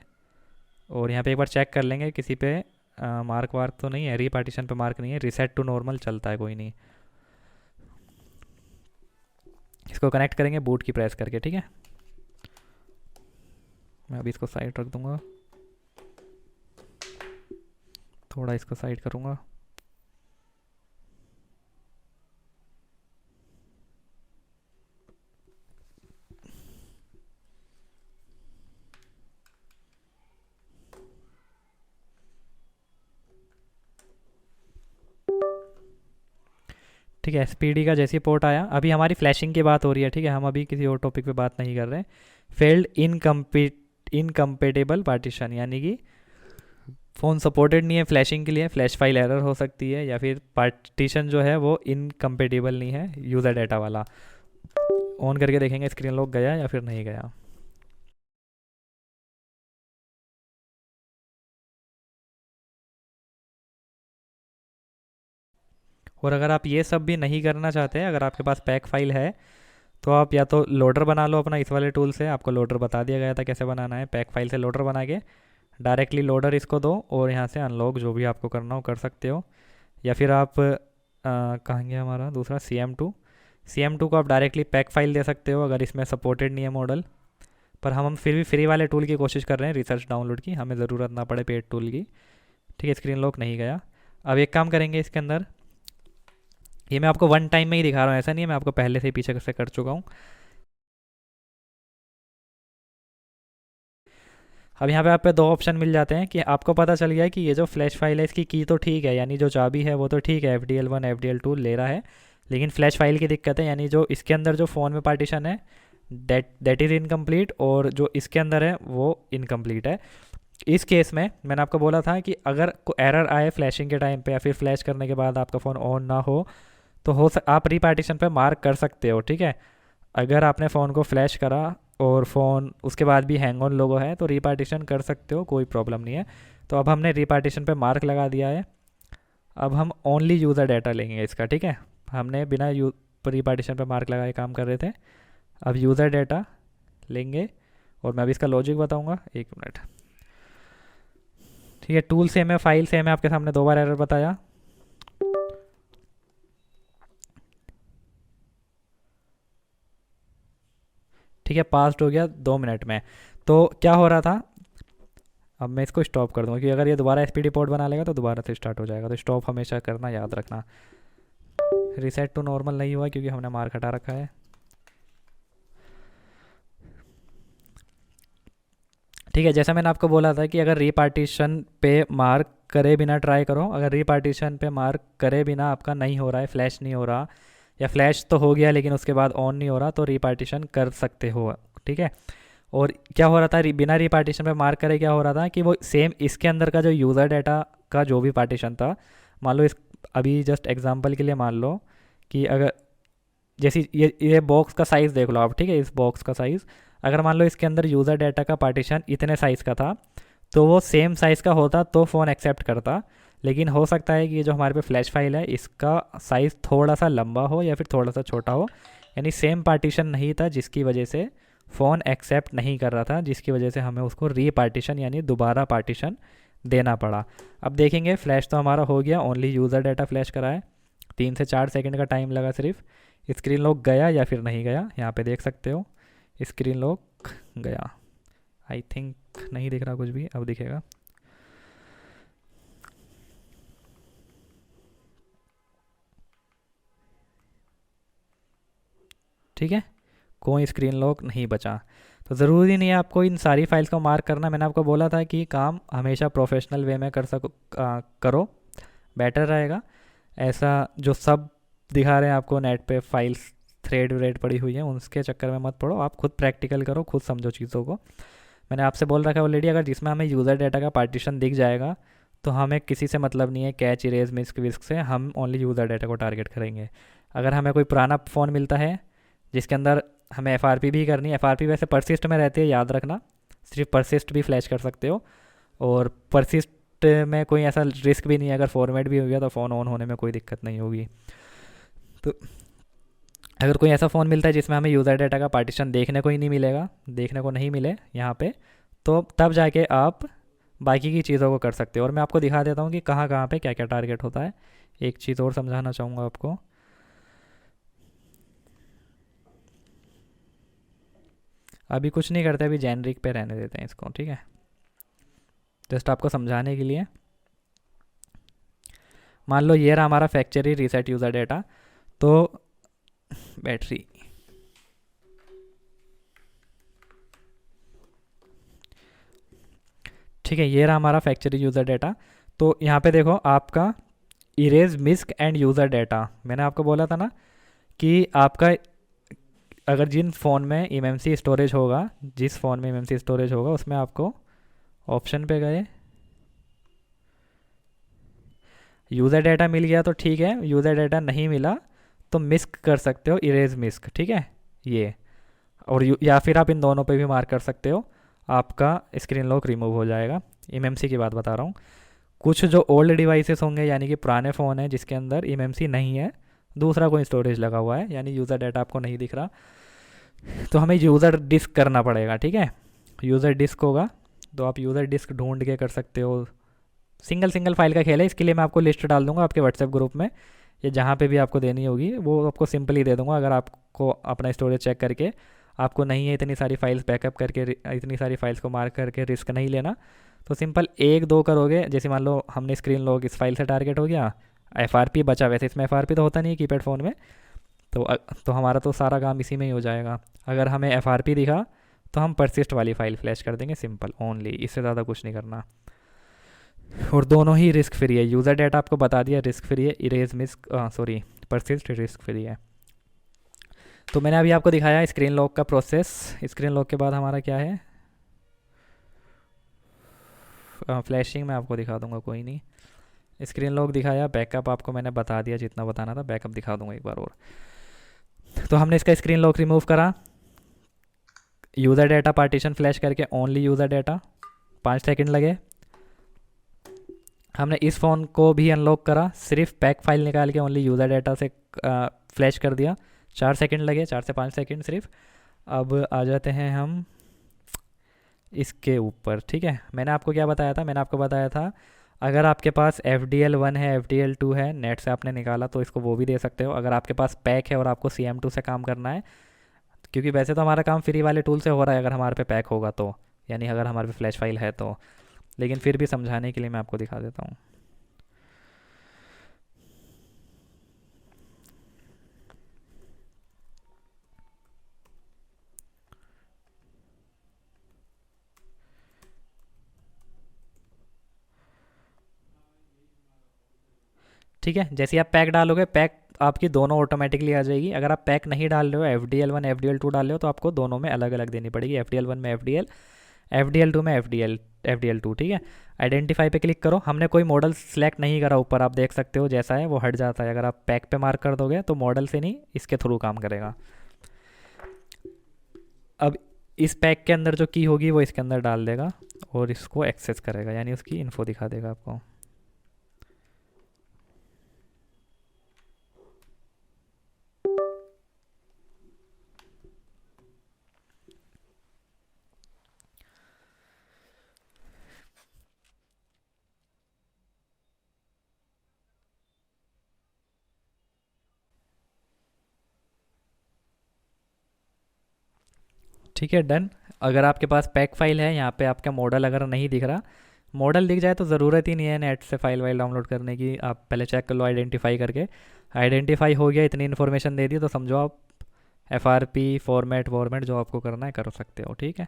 और यहाँ पे एक बार चेक कर लेंगे किसी पे मार्क वार्क तो नहीं है, रीपार्टीशन पे मार्क नहीं है, रिसेट टू नॉर्मल चलता है, कोई नहीं। इसको कनेक्ट करेंगे बूट की प्रेस करके, ठीक है। मैं अभी इसको साइड रख दूंगा, थोड़ा इसको साइड करूंगा। ठीक है, एसपीडी का जैसे पोर्ट आया, अभी हमारी फ्लैशिंग की बात हो रही है, ठीक है, हम अभी किसी और टॉपिक पे बात नहीं कर रहे हैं। फेल्ड इनकम्पेटेबल पार्टीशन, यानी कि फ़ोन सपोर्टेड नहीं है फ्लैशिंग के लिए, फ्लैश फाइल एरर हो सकती है, या फिर पार्टीशन जो है वो इनकम्पेटेबल नहीं है यूज़र डाटा वाला। ऑन करके देखेंगे स्क्रीन लॉक गया या फिर नहीं गया। और अगर आप ये सब भी नहीं करना चाहते, अगर आपके पास पैक फाइल है, तो आप या तो लोडर बना लो अपना इस वाले टूल से, आपको लोडर बता दिया गया था कैसे बनाना है। पैक फाइल से लोडर बना के डायरेक्टली लोडर इसको दो और यहाँ से अनलॉक जो भी आपको करना हो कर सकते हो। या फिर आप कहाँ गया हमारा दूसरा CM2 को आप डायरेक्टली पैक फाइल दे सकते हो अगर इसमें सपोर्टेड नहीं है मॉडल। पर हम फिर भी फ्री वाले टूल की कोशिश कर रहे हैं, रिसर्च डाउनलोड की, हमें ज़रूरत ना पड़े पेड टूल की। ठीक है, स्क्रीन लॉक नहीं गया। अब एक काम करेंगे इसके अंदर, ये मैं आपको वन टाइम में ही दिखा रहा हूँ, ऐसा नहीं है मैं आपको पहले से ही पीछे से कर चुका हूँ। अब यहाँ पे आप पे दो ऑप्शन मिल जाते हैं कि आपको पता चल गया है कि ये जो फ्लैश फाइल है इसकी की तो ठीक है, यानी जो चाबी है वो तो ठीक है, FDL1 FDL2 ले रहा है, लेकिन फ्लैश फाइल की दिक्कत है, यानी जो इसके अंदर जो फ़ोन में पार्टीशन है दैट इज़ इनकम्प्लीट, और जो इसके अंदर है वो इनकम्प्लीट है। इस केस में मैंने आपको बोला था कि अगर कोई एरर आए फ्लैशिंग के टाइम पे या फिर फ्लैश करने के बाद आपका फ़ोन ऑन ना हो, तो आप रीपार्टीशन पे मार्क कर सकते हो, ठीक है। अगर आपने फ़ोन को फ्लैश करा और फ़ोन उसके बाद भी हैंग ऑन लोगो है तो रीपार्टीशन कर सकते हो, कोई प्रॉब्लम नहीं है। तो अब हमने रीपार्टीशन पे मार्क लगा दिया है। अब हम ओनली यूज़र डाटा लेंगे इसका, ठीक है। हमने बिना रीपार्टीशन पे मार्क लगाए काम कर रहे थे, अब यूज़र डाटा लेंगे और मैं अभी इसका लॉजिक बताऊंगा, एक मिनट। ठीक है, टूल सेम है, फाइल सेम है, आपके सामने दो बार एरर बताया। ठीक है, पास्ट हो गया 2 मिनट में। तो क्या हो रहा था, अब मैं इसको स्टॉप कर दूंगा क्योंकि अगर ये दोबारा एसपीडी पोर्ट बना लेगा तो दोबारा से स्टार्ट हो जाएगा, तो स्टॉप हमेशा करना याद रखना। रिसेट टू नॉर्मल नहीं हुआ क्योंकि हमने मार्क हटा रखा है। ठीक है, जैसा मैंने आपको बोला था कि अगर रीपार्टीशन पे मार्क करे बिना ट्राई करो, अगर रीपार्टीशन पे मार्क करे बिना आपका नहीं हो रहा है, फ्लैश नहीं हो रहा, या फ्लैश तो हो गया लेकिन उसके बाद ऑन नहीं हो रहा, तो रीपार्टीशन कर सकते हो, ठीक है। और क्या हो रहा था, बिना रीपार्टीशन पे मार्क करे क्या हो रहा था कि वो सेम इसके अंदर का जो यूज़र डाटा का जो भी पार्टीशन था, मान लो इस अभी जस्ट एग्जांपल के लिए मान लो कि अगर जैसे ये बॉक्स का साइज़ देख लो आप, ठीक है, इस बॉक्स का साइज़ अगर मान लो इसके अंदर यूज़र डाटा का पार्टीशन इतने साइज़ का था, तो वो सेम साइज़ का होता तो फ़ोन एक्सेप्ट करता। लेकिन हो सकता है कि ये जो हमारे पे फ्लैश फाइल है इसका साइज़ थोड़ा सा लंबा हो या फिर थोड़ा सा छोटा हो, यानी सेम पार्टीशन नहीं था, जिसकी वजह से फ़ोन एक्सेप्ट नहीं कर रहा था, जिसकी वजह से हमें उसको रीपार्टीशन यानी दोबारा पार्टीशन देना पड़ा। अब देखेंगे फ्लैश तो हमारा हो गया, ओनली यूज़र डाटा फ्लैश करा है, 3 से 4 सेकंड का टाइम लगा सिर्फ। स्क्रीन लॉक गया या फिर नहीं गया, यहाँ पे देख सकते हो स्क्रीन लॉक गया। आई थिंक नहीं दिख रहा कुछ भी, अब दिखेगा। ठीक है, कोई स्क्रीन लॉक नहीं बचा। तो ज़रूरी नहीं है आपको इन सारी फाइल्स को मार्क करना, मैंने आपको बोला था कि काम हमेशा प्रोफेशनल वे में करो, बेटर रहेगा। ऐसा जो सब दिखा रहे हैं आपको नेट पे फाइल्स थ्रेड व्रेड पड़ी हुई है, उसके चक्कर में मत पड़ो, आप खुद प्रैक्टिकल करो, खुद समझो चीज़ों को। मैंने आपसे बोल रखा है ऑलरेडी, अगर जिसमें हमें यूज़र डाटा का पार्टीशन दिख जाएगा तो हमें किसी से मतलब नहीं है, कैच इरेज मिस्क विस्क से, हम ओनली यूज़र डाटा को टारगेट करेंगे। अगर हमें कोई पुराना फ़ोन मिलता है जिसके अंदर हमें एफआरपी भी करनी है, एफआरपी वैसे परसिस्ट में रहती है, याद रखना, सिर्फ परसिस्ट भी फ्लैश कर सकते हो, और परसिस्ट में कोई ऐसा रिस्क भी नहीं है, अगर फॉर्मेट भी हो गया तो फ़ोन ऑन होने में कोई दिक्कत नहीं होगी। तो अगर कोई ऐसा फ़ोन मिलता है जिसमें हमें यूज़र डाटा का पार्टीशन देखने को ही नहीं मिलेगा, देखने को नहीं मिले यहाँ पे, तो तब जाके आप बाकी की चीज़ों को कर सकते हो। और मैं आपको दिखा देता हूँ कि कहाँ कहाँ पे क्या क्या टारगेट होता है। एक चीज़ और समझाना चाहूँगा आपको। अभी कुछ नहीं करते, अभी जेनरिक पे रहने देते हैं इसको, ठीक है, जस्ट आपको समझाने के लिए। मान लो ये रहा हमारा फैक्चरी रीसेट यूज़र डाटा। तो बैटरी, ठीक है, ये रहा हमारा फैक्चरी यूज़र डाटा। तो यहाँ पे देखो आपका इरेज मिस्क एंड यूज़र डाटा, मैंने आपको बोला था ना कि आपका अगर जिन फ़ोन में एमएमसी स्टोरेज होगा, जिस फ़ोन में एमएमसी स्टोरेज होगा उसमें आपको ऑप्शन पे गए, यूज़र डाटा मिल गया तो ठीक है, यूज़र डाटा नहीं मिला तो मिस्क कर सकते हो, इरेज मिस्क, ठीक है ये। और या फिर आप इन दोनों पे भी मार्क कर सकते हो, आपका स्क्रीन लॉक रिमूव हो जाएगा। एमएमसी की बात बता रहा हूँ। कुछ जो ओल्ड डिवाइसेस होंगे, यानी कि पुराने फ़ोन हैं जिसके अंदर एमएमसी नहीं है, दूसरा कोई स्टोरेज लगा हुआ है, यानी यूज़र डाटा आपको नहीं दिख रहा, तो हमें यूज़र डिस्क करना पड़ेगा, ठीक है। यूज़र डिस्क होगा तो आप यूज़र डिस्क ढूंढ के कर सकते हो। सिंगल सिंगल फाइल का खेल है, इसके लिए मैं आपको लिस्ट डाल दूंगा आपके व्हाट्सएप ग्रुप में, या जहाँ पे भी आपको देनी होगी वो आपको सिंपली दे दूंगा। अगर आपको अपना स्टोरेज चेक करके आपको नहीं है इतनी सारी फाइल्स बैकअप करके, इतनी सारी फाइल्स को मार्क करके रिस्क नहीं लेना, तो सिंपल एक दो करोगे। जैसे मान लो हमने स्क्रीन लॉक इस फाइल से टारगेट हो गया, एफ बचा, वैसे इसमें एफ तो होता नहीं है कीपैड फ़ोन में, तो हमारा तो सारा काम इसी में ही हो जाएगा। अगर हमें एफ दिखा तो हम परसिस्ट वाली फ़ाइल फ्लैश कर देंगे, सिंपल, ओनली, इससे ज़्यादा कुछ नहीं करना। और दोनों ही रिस्क फ्री है। यूज़र डाटा आपको बता दिया रिस्क फ्री है, erase misc sorry persist risk free है। तो मैंने अभी आपको दिखाया स्क्रीन लॉक का प्रोसेस। स्क्रीन लॉक के बाद हमारा क्या है, फ्लैशिंग में आपको दिखा दूंगा, कोई नहीं। स्क्रीन लॉक दिखाया, बैकअप आपको मैंने बता दिया जितना बताना था, बैकअप दिखा दूंगा एक बार और। तो हमने इसका स्क्रीन लॉक रिमूव करा, यूज़र डाटा पार्टीशन फ्लैश करके ओनली यूज़र डाटा, 5 सेकंड लगे। हमने इस फ़ोन को भी अनलॉक करा, सिर्फ पैक फाइल निकाल के ओनली यूज़र डाटा से फ्लैश कर दिया, 4 सेकंड लगे, 4 से 5 सेकंड सिर्फ। अब आ जाते हैं हम इसके ऊपर, ठीक है। मैंने आपको क्या बताया था, मैंने आपको बताया था अगर आपके पास FDL1 है, FDL2 है, नेट से आपने निकाला तो इसको वो भी दे सकते हो। अगर आपके पास पैक है और आपको CM2 से काम करना है, क्योंकि वैसे तो हमारा काम फ्री वाले टूल से हो रहा है अगर हमारे पे पैक होगा तो, यानी अगर हमारे पे फ्लैश फाइल है तो, लेकिन फिर भी समझाने के लिए मैं आपको दिखा देता हूँ। ठीक है, जैसे आप पैक डालोगे, पैक आपकी दोनों ऑटोमेटिकली आ जाएगी। अगर आप पैक नहीं डाल रहे हो, FDL1 FDL2 डाल रहे हो, तो आपको दोनों में अलग अलग देनी पड़ेगी। FDL1 में FDL, FDL2 में FDL2, ठीक है। आइडेंटिफाई पे क्लिक करो। हमने कोई मॉडल सेलेक्ट नहीं करा, ऊपर आप देख सकते हो जैसा है वो हट जाता है। अगर आप पैक पे मार्क कर दोगे तो मॉडल से नहीं, इसके थ्रू काम करेगा। अब इस पैक के अंदर जो की होगी वो इसके अंदर डाल देगा और इसको एक्सेस करेगा, यानी उसकी इन्फो दिखा देगा आपको। ठीक है, डन। अगर आपके पास पैक फाइल है, यहाँ पे आपका मॉडल अगर नहीं दिख रहा, मॉडल दिख जाए तो ज़रूरत ही नहीं है नेट से फाइल वाइल डाउनलोड करने की, आप पहले चेक कर लो आइडेंटिफाई करके। आइडेंटिफाई हो गया, इतनी इन्फॉर्मेशन दे दी, तो समझो आप FRP फॉर्मेट वॉर्मेट जो आपको करना है कर सकते हो, ठीक है।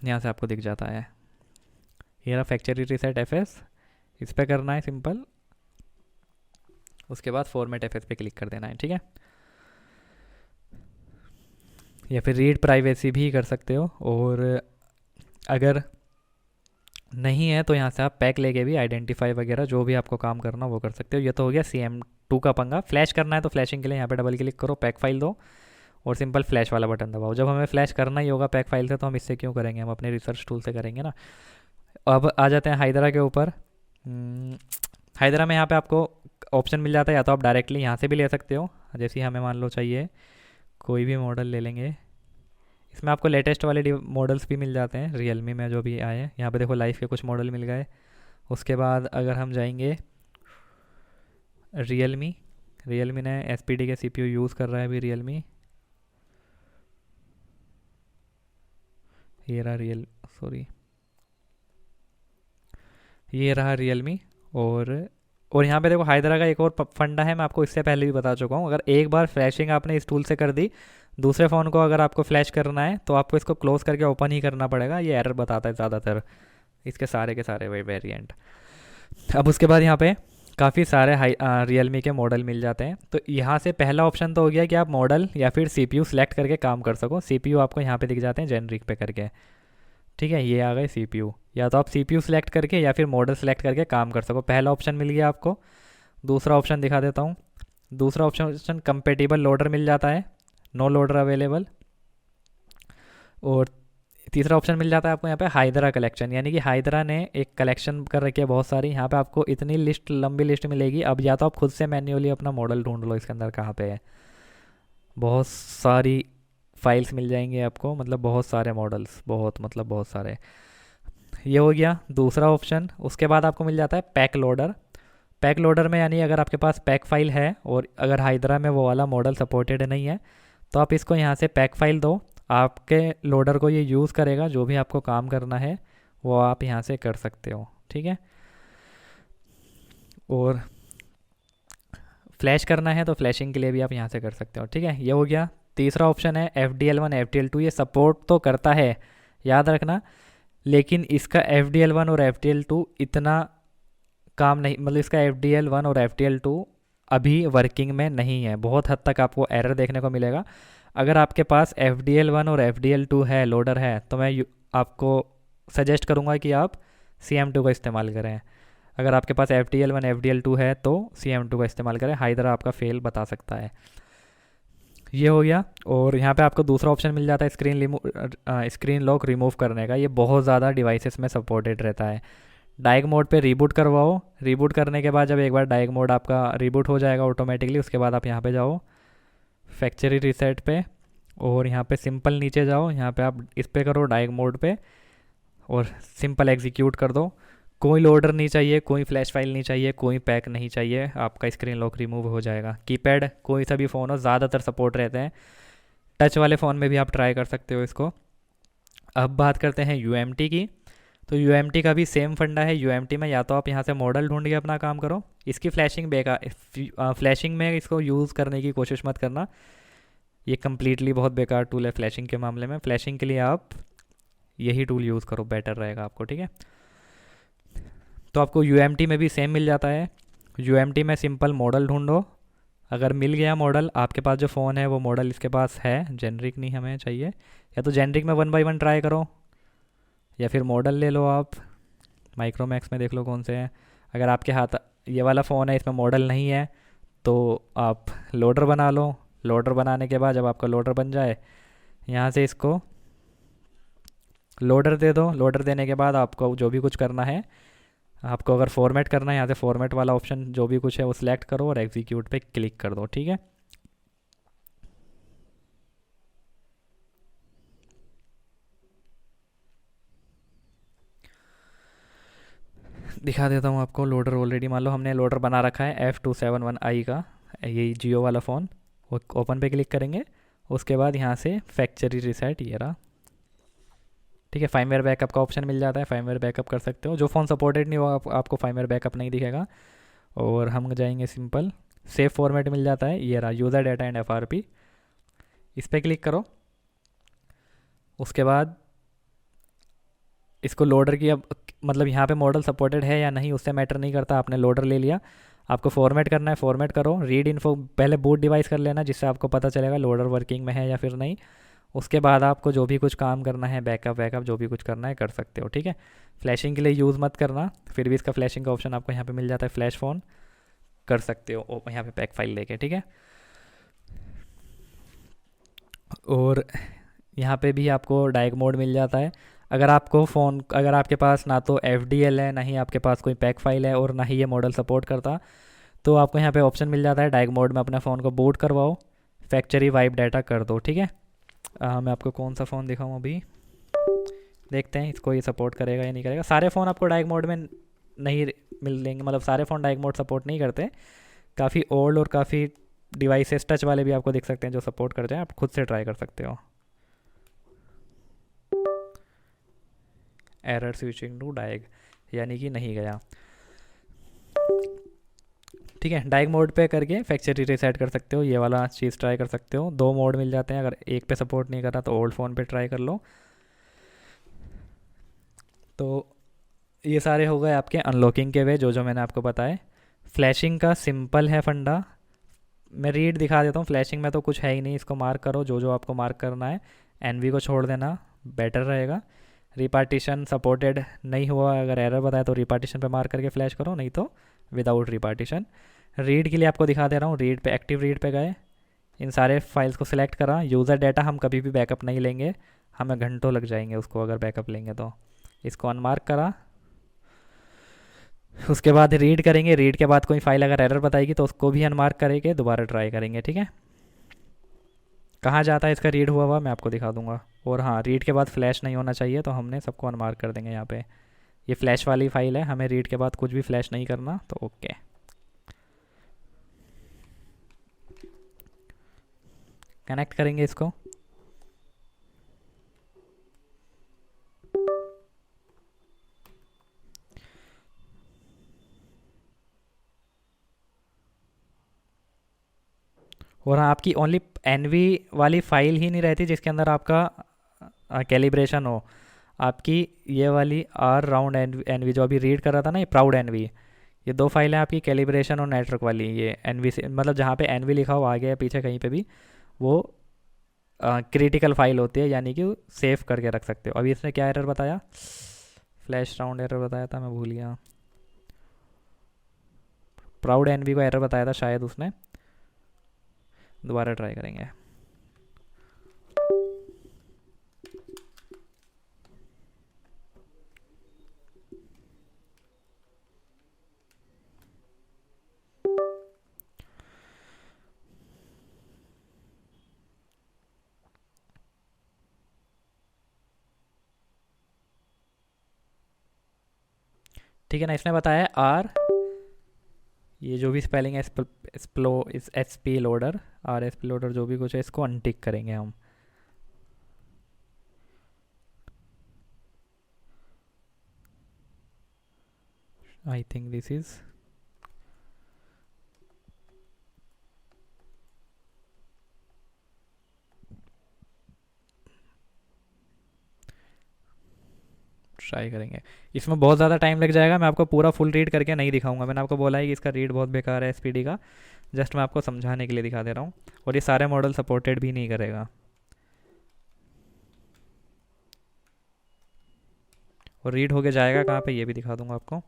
यहाँ से आपको दिख जाता है, ये रहा फैक्चरी रीसेट FS, इस पर करना है सिंपल, उसके बाद फॉर्मेट FS पे क्लिक कर देना है, ठीक है। या फिर रीड प्राइवेसी भी कर सकते हो, और अगर नहीं है तो यहाँ से आप पैक लेके भी आइडेंटिफाई वगैरह जो भी आपको काम करना वो कर सकते हो। ये तो हो गया CM2 का पंगा। फ्लैश करना है तो फ्लैशिंग के लिए यहाँ पे डबल क्लिक करो, पैक फाइल दो और सिंपल फ्लैश वाला बटन दबाओ। जब हमें फ्लैश करना ही होगा पैक फाइल से तो हम इससे क्यों करेंगे, हम अपने रिसर्च टूल से करेंगे ना। अब आ जाते हैं हाइड्रा के ऊपर। हम्म, हाइड्रा में यहाँ पे आपको ऑप्शन मिल जाता है, या तो आप डायरेक्टली यहाँ से भी ले सकते हो, जैसे ही हमें मान लो चाहिए कोई भी मॉडल ले लेंगे। इसमें आपको लेटेस्ट वाले मॉडल्स भी मिल जाते हैं रियलमी में जो भी आए हैं। यहाँ पे देखो लाइफ के कुछ मॉडल मिल गए। उसके बाद अगर हम जाएंगे रियलमी, रियलमी ने एसपीडी के सीपीयू यूज़ कर रहा है अभी रियलमी। ये रहा रियल सॉरी ये रहा रियलमी। और यहाँ पे देखो हाइड्रा का एक और फंडा है, मैं आपको इससे पहले भी बता चुका हूँ। अगर एक बार फ्लैशिंग आपने इस टूल से कर दी, दूसरे फ़ोन को अगर आपको फ्लैश करना है तो आपको इसको क्लोज़ करके ओपन ही करना पड़ेगा। ये एरर बताता है ज़्यादातर इसके सारे के सारे वही वेरिएंट। अब उसके बाद यहाँ पे काफ़ी सारे रियलमी के मॉडल मिल जाते हैं। तो यहाँ से पहला ऑप्शन तो हो गया कि आप मॉडल या फिर सीपीयू सेलेक्ट करके काम कर सको। सीपीयू आपको यहाँ पे दिख जाते हैं जेनरिक पे करके, ठीक है। ये आ गए सीपीयू, या तो आप सीपीयू सेलेक्ट करके या फिर मॉडल सेलेक्ट करके काम कर सको। पहला ऑप्शन मिल गया आपको। दूसरा ऑप्शन दिखा देता हूँ। दूसरा ऑप्शन कंपेटिबल लोडर मिल जाता है, नो लोडर अवेलेबल। और तीसरा ऑप्शन मिल जाता है आपको यहाँ पे हाइड्रा कलेक्शन, यानी कि हाइड्रा ने एक कलेक्शन कर रखी है बहुत सारी। यहाँ पे आपको इतनी लिस्ट, लंबी लिस्ट मिलेगी। अब या तो आप खुद से मैन्युअली अपना मॉडल ढूंढ लो इसके अंदर कहाँ पे है। बहुत सारी फाइल्स मिल जाएंगी आपको, मतलब बहुत सारे मॉडल्स, बहुत मतलब बहुत सारे। ये हो गया दूसरा ऑप्शन। उसके बाद आपको मिल जाता है पैक लोडर। पैक लोडर में यानी अगर आपके पास पैक फाइल है और अगर हाइड्रा में वो वाला मॉडल सपोर्टेड नहीं है तो आप इसको यहाँ से पैक फाइल दो, आपके लोडर को ये यूज़ करेगा। जो भी आपको काम करना है वो आप यहाँ से कर सकते हो, ठीक है। और फ्लैश करना है तो फ्लैशिंग के लिए भी आप यहाँ से कर सकते हो, ठीक है। ये हो गया। तीसरा ऑप्शन है FDL1 FDL2। ये सपोर्ट तो करता है, याद रखना, लेकिन इसका FDL1 और FDL2 इतना काम नहीं, मतलब इसका FDL1 और FDL2 अभी वर्किंग में नहीं है। बहुत हद तक आपको एरर देखने को मिलेगा। अगर आपके पास FDL1 और FDL2 है, लोडर है, तो मैं आपको सजेस्ट करूँगा कि आप CM2 का इस्तेमाल करें। अगर आपके पास FDL1 FDL2 है तो CM2 का इस्तेमाल करें, हाइड्रा आपका फेल बता सकता है। ये हो गया। और यहाँ पे आपको दूसरा ऑप्शन मिल जाता है स्क्रीन लॉक रिमूव करने का। ये बहुत ज़्यादा डिवाइसेस में सपोर्टेड रहता है। डाइग मोड पे रीबूट करवाओ। रीबूट करने के बाद जब एक बार डाइग मोड आपका रीबूट हो जाएगा ऑटोमेटिकली, उसके बाद आप यहाँ पे जाओ फैक्ट्री रीसेट पे, और यहाँ पे सिंपल नीचे जाओ, यहाँ पे आप इस पे करो डाइग मोड पे और सिंपल एग्जीक्यूट कर दो। कोई लोडर नहीं चाहिए, कोई फ्लैश फाइल नहीं चाहिए, कोई पैक नहीं चाहिए, आपका स्क्रीन लॉक रिमूव हो जाएगा। कीपैड कोई सा भी फ़ोन हो, ज़्यादातर सपोर्ट रहते हैं। टच वाले फ़ोन में भी आप ट्राई कर सकते हो इसको। अब बात करते हैं UMT की। तो UMT का भी सेम फंडा है। UMT में या तो आप यहाँ से मॉडल ढूंढ के अपना काम करो। इसकी फ्लैशिंग बेकार, फ्लैशिंग में इसको यूज़ करने की कोशिश मत करना, ये कम्प्लीटली बहुत बेकार टूल है फ्लैशिंग के मामले में। फ्लैशिंग के लिए आप यही टूल यूज़ करो, बेटर रहेगा आपको, ठीक है। तो आपको UMT में भी सेम मिल जाता है। UMT में सिंपल मॉडल ढूंढो। अगर मिल गया मॉडल, आपके पास जो फ़ोन है वो मॉडल इसके पास है, जेनरिक नहीं हमें चाहिए, या तो जेनरिक में 1 बाय 1 ट्राई करो, या फिर मॉडल ले लो आप माइक्रोमैक्स में, देख लो कौन से हैं। अगर आपके हाथ ये वाला फ़ोन है, इसमें मॉडल नहीं है, तो आप लोडर बना लो। लोडर बनाने के बाद जब आपका लोडर बन जाए, यहाँ से इसको लोडर दे दो। लोडर देने के बाद आपको जो भी कुछ करना है, आपको अगर फॉर्मेट करना है, यहाँ से फॉर्मेट वाला ऑप्शन जो भी कुछ है वो सिलेक्ट करो और एग्जीक्यूट पे क्लिक कर दो, ठीक है। दिखा देता हूँ आपको लोडर। ऑलरेडी मान लो हमने लोडर बना रखा है F271i का, यही जियो वाला फ़ोन। वो ओपन पे क्लिक करेंगे, उसके बाद यहाँ से फैक्ट्री रीसेट, ये रहा, ठीक है। फाइमवेयर बैकअप का ऑप्शन मिल जाता है, फाइमवेयर बैकअप कर सकते हो। जो फ़ोन सपोर्टेड नहीं होगा आपको फाइमवेयर बैकअप नहीं दिखेगा। और हम जाएंगे सिंपल सेव फॉर्मेट मिल जाता है, ये रहा यूज़र डाटा एंड FRP, इस पर क्लिक करो। उसके बाद इसको लोडर की, अब मतलब यहाँ पे मॉडल सपोर्टेड है या नहीं उससे मैटर नहीं करता, आपने लोडर ले लिया, आपको फॉर्मेट करना है, फॉर्मेट करो। रीड इन्फो पहले बूट डिवाइस कर लेना, जिससे आपको पता चलेगा लोडर वर्किंग में है या फिर नहीं। उसके बाद आपको जो भी कुछ काम करना है, बैकअप वैकअप जो भी कुछ करना है कर सकते हो, ठीक है। फ्लैशिंग के लिए यूज़ मत करना, फिर भी इसका फ्लैशिंग का ऑप्शन आपको यहाँ पे मिल जाता है, फ्लैश फ़ोन कर सकते हो यहाँ पे पैक फाइल लेके, ठीक है। और यहाँ पे भी आपको डाइग मोड मिल जाता है। अगर आपके पास ना तो FDL है, ना ही आपके पास कोई पैक फाइल है, और ना ही ये मॉडल सपोर्ट करता, तो आपको यहाँ पे ऑप्शन मिल जाता है डायरेक्ट मोड में अपने फ़ोन को बूट करवाओ, फैक्ट्री वाइप डाटा कर दो, ठीक है। मैं आपको कौन सा फ़ोन दिखाऊँ अभी, देखते हैं इसको ये सपोर्ट करेगा या नहीं करेगा। सारे फ़ोन आपको डायरेक्ट मोड में नहीं मिलेंगे, मतलब सारे फ़ोन डायरेक्ट मोड सपोर्ट नहीं करते। काफ़ी ओल्ड और काफ़ी डिवाइसेस टच वाले भी आपको दिख सकते हैं जो सपोर्ट करते हैं, आप खुद से ट्राई कर सकते हो। एरर स्विचिंग टू डायग, यानी कि नहीं गया। ठीक है, डायग मोड पे करके फैक्ट्री रीसेट कर सकते हो, ये वाला चीज़ ट्राई कर सकते हो। 2 मोड मिल जाते हैं, अगर एक पे सपोर्ट नहीं कर रहा तो ओल्ड फ़ोन पे ट्राई कर लो। तो ये सारे हो गए आपके अनलॉकिंग के वे, जो जो मैंने आपको बताए। फ्लैशिंग का सिंपल है फंडा, मैं रीड दिखा देता हूँ। फ्लैशिंग में तो कुछ है ही नहीं, इसको मार्क करो जो जो आपको मार्क करना है, एनवी को छोड़ देना, बेटर रहेगा। रिपार्टीशन सपोर्टेड नहीं हुआ, अगर एरर बताया तो रिपार्टीशन पे मार्क करके फ्लैश करो, नहीं तो विदाउट रिपार्टीशन। रीड के लिए आपको दिखा दे रहा हूँ, रीड पे एक्टिव रीड पे गए, इन सारे फाइल्स को सिलेक्ट करा। यूज़र डाटा हम कभी भी बैकअप नहीं लेंगे, हमें घंटों लग जाएंगे उसको अगर बैकअप लेंगे तो। इसको अनमार्क करा, उसके बाद रीड करेंगे। रीड के बाद कोई फाइल अगर एरर बताएगी तो उसको भी अनमार्क करेंगे, दोबारा ट्राई करेंगे, ठीक है। कहाँ जाता है इसका रीड हुआ हुआ मैं आपको दिखा दूंगा। और हाँ, रीड के बाद फ्लैश नहीं होना चाहिए, तो हमने सबको अनमार्क कर देंगे यहाँ पे। ये फ्लैश वाली फाइल है, हमें रीड के बाद कुछ भी फ्लैश नहीं करना, तो ओके। कनेक्ट करेंगे इसको। और हाँ, आपकी ओनली एनवी वाली फाइल ही नहीं रहती जिसके अंदर आपका कैलिब्रेशन हो। आपकी ये वाली आर राउंड एनवी जो अभी रीड कर रहा था ना, ये प्राउड एनवी, ये 2 फाइलें आपकी कैलिब्रेशन और नेटवर्क वाली। ये एनवी से मतलब जहाँ पे एनवी लिखा हो आगे या पीछे कहीं पे भी, वो क्रिटिकल फाइल होती है, यानी कि सेव करके रख सकते हो। अभी इसने क्या एरर बताया, फ्लैश राउंड एरर बताया था, मैं भूल गया। प्राउड एनवी को एरर बताया था शायद उसने, दोबारा ट्राई करेंगे। ठीक है ना, इसने बताया आर, ये जो भी स्पेलिंग है स्प्लो इस S P loader, R S P loader जो भी कुछ है, इसको अनटिक करेंगे हम। I think this is, try करेंगे। इसमें बहुत ज़्यादा टाइम लग जाएगा, मैं आपको पूरा फुल रीड करके नहीं दिखाऊंगा। मैंने आपको बोला है कि इसका रीड बहुत बेकार है एसपीडी का, जस्ट मैं आपको समझाने के लिए दिखा दे रहा हूँ। और ये सारे मॉडल सपोर्टेड भी नहीं करेगा। और रीड होके जाएगा कहाँ पे ये भी दिखा दूंगा आपको।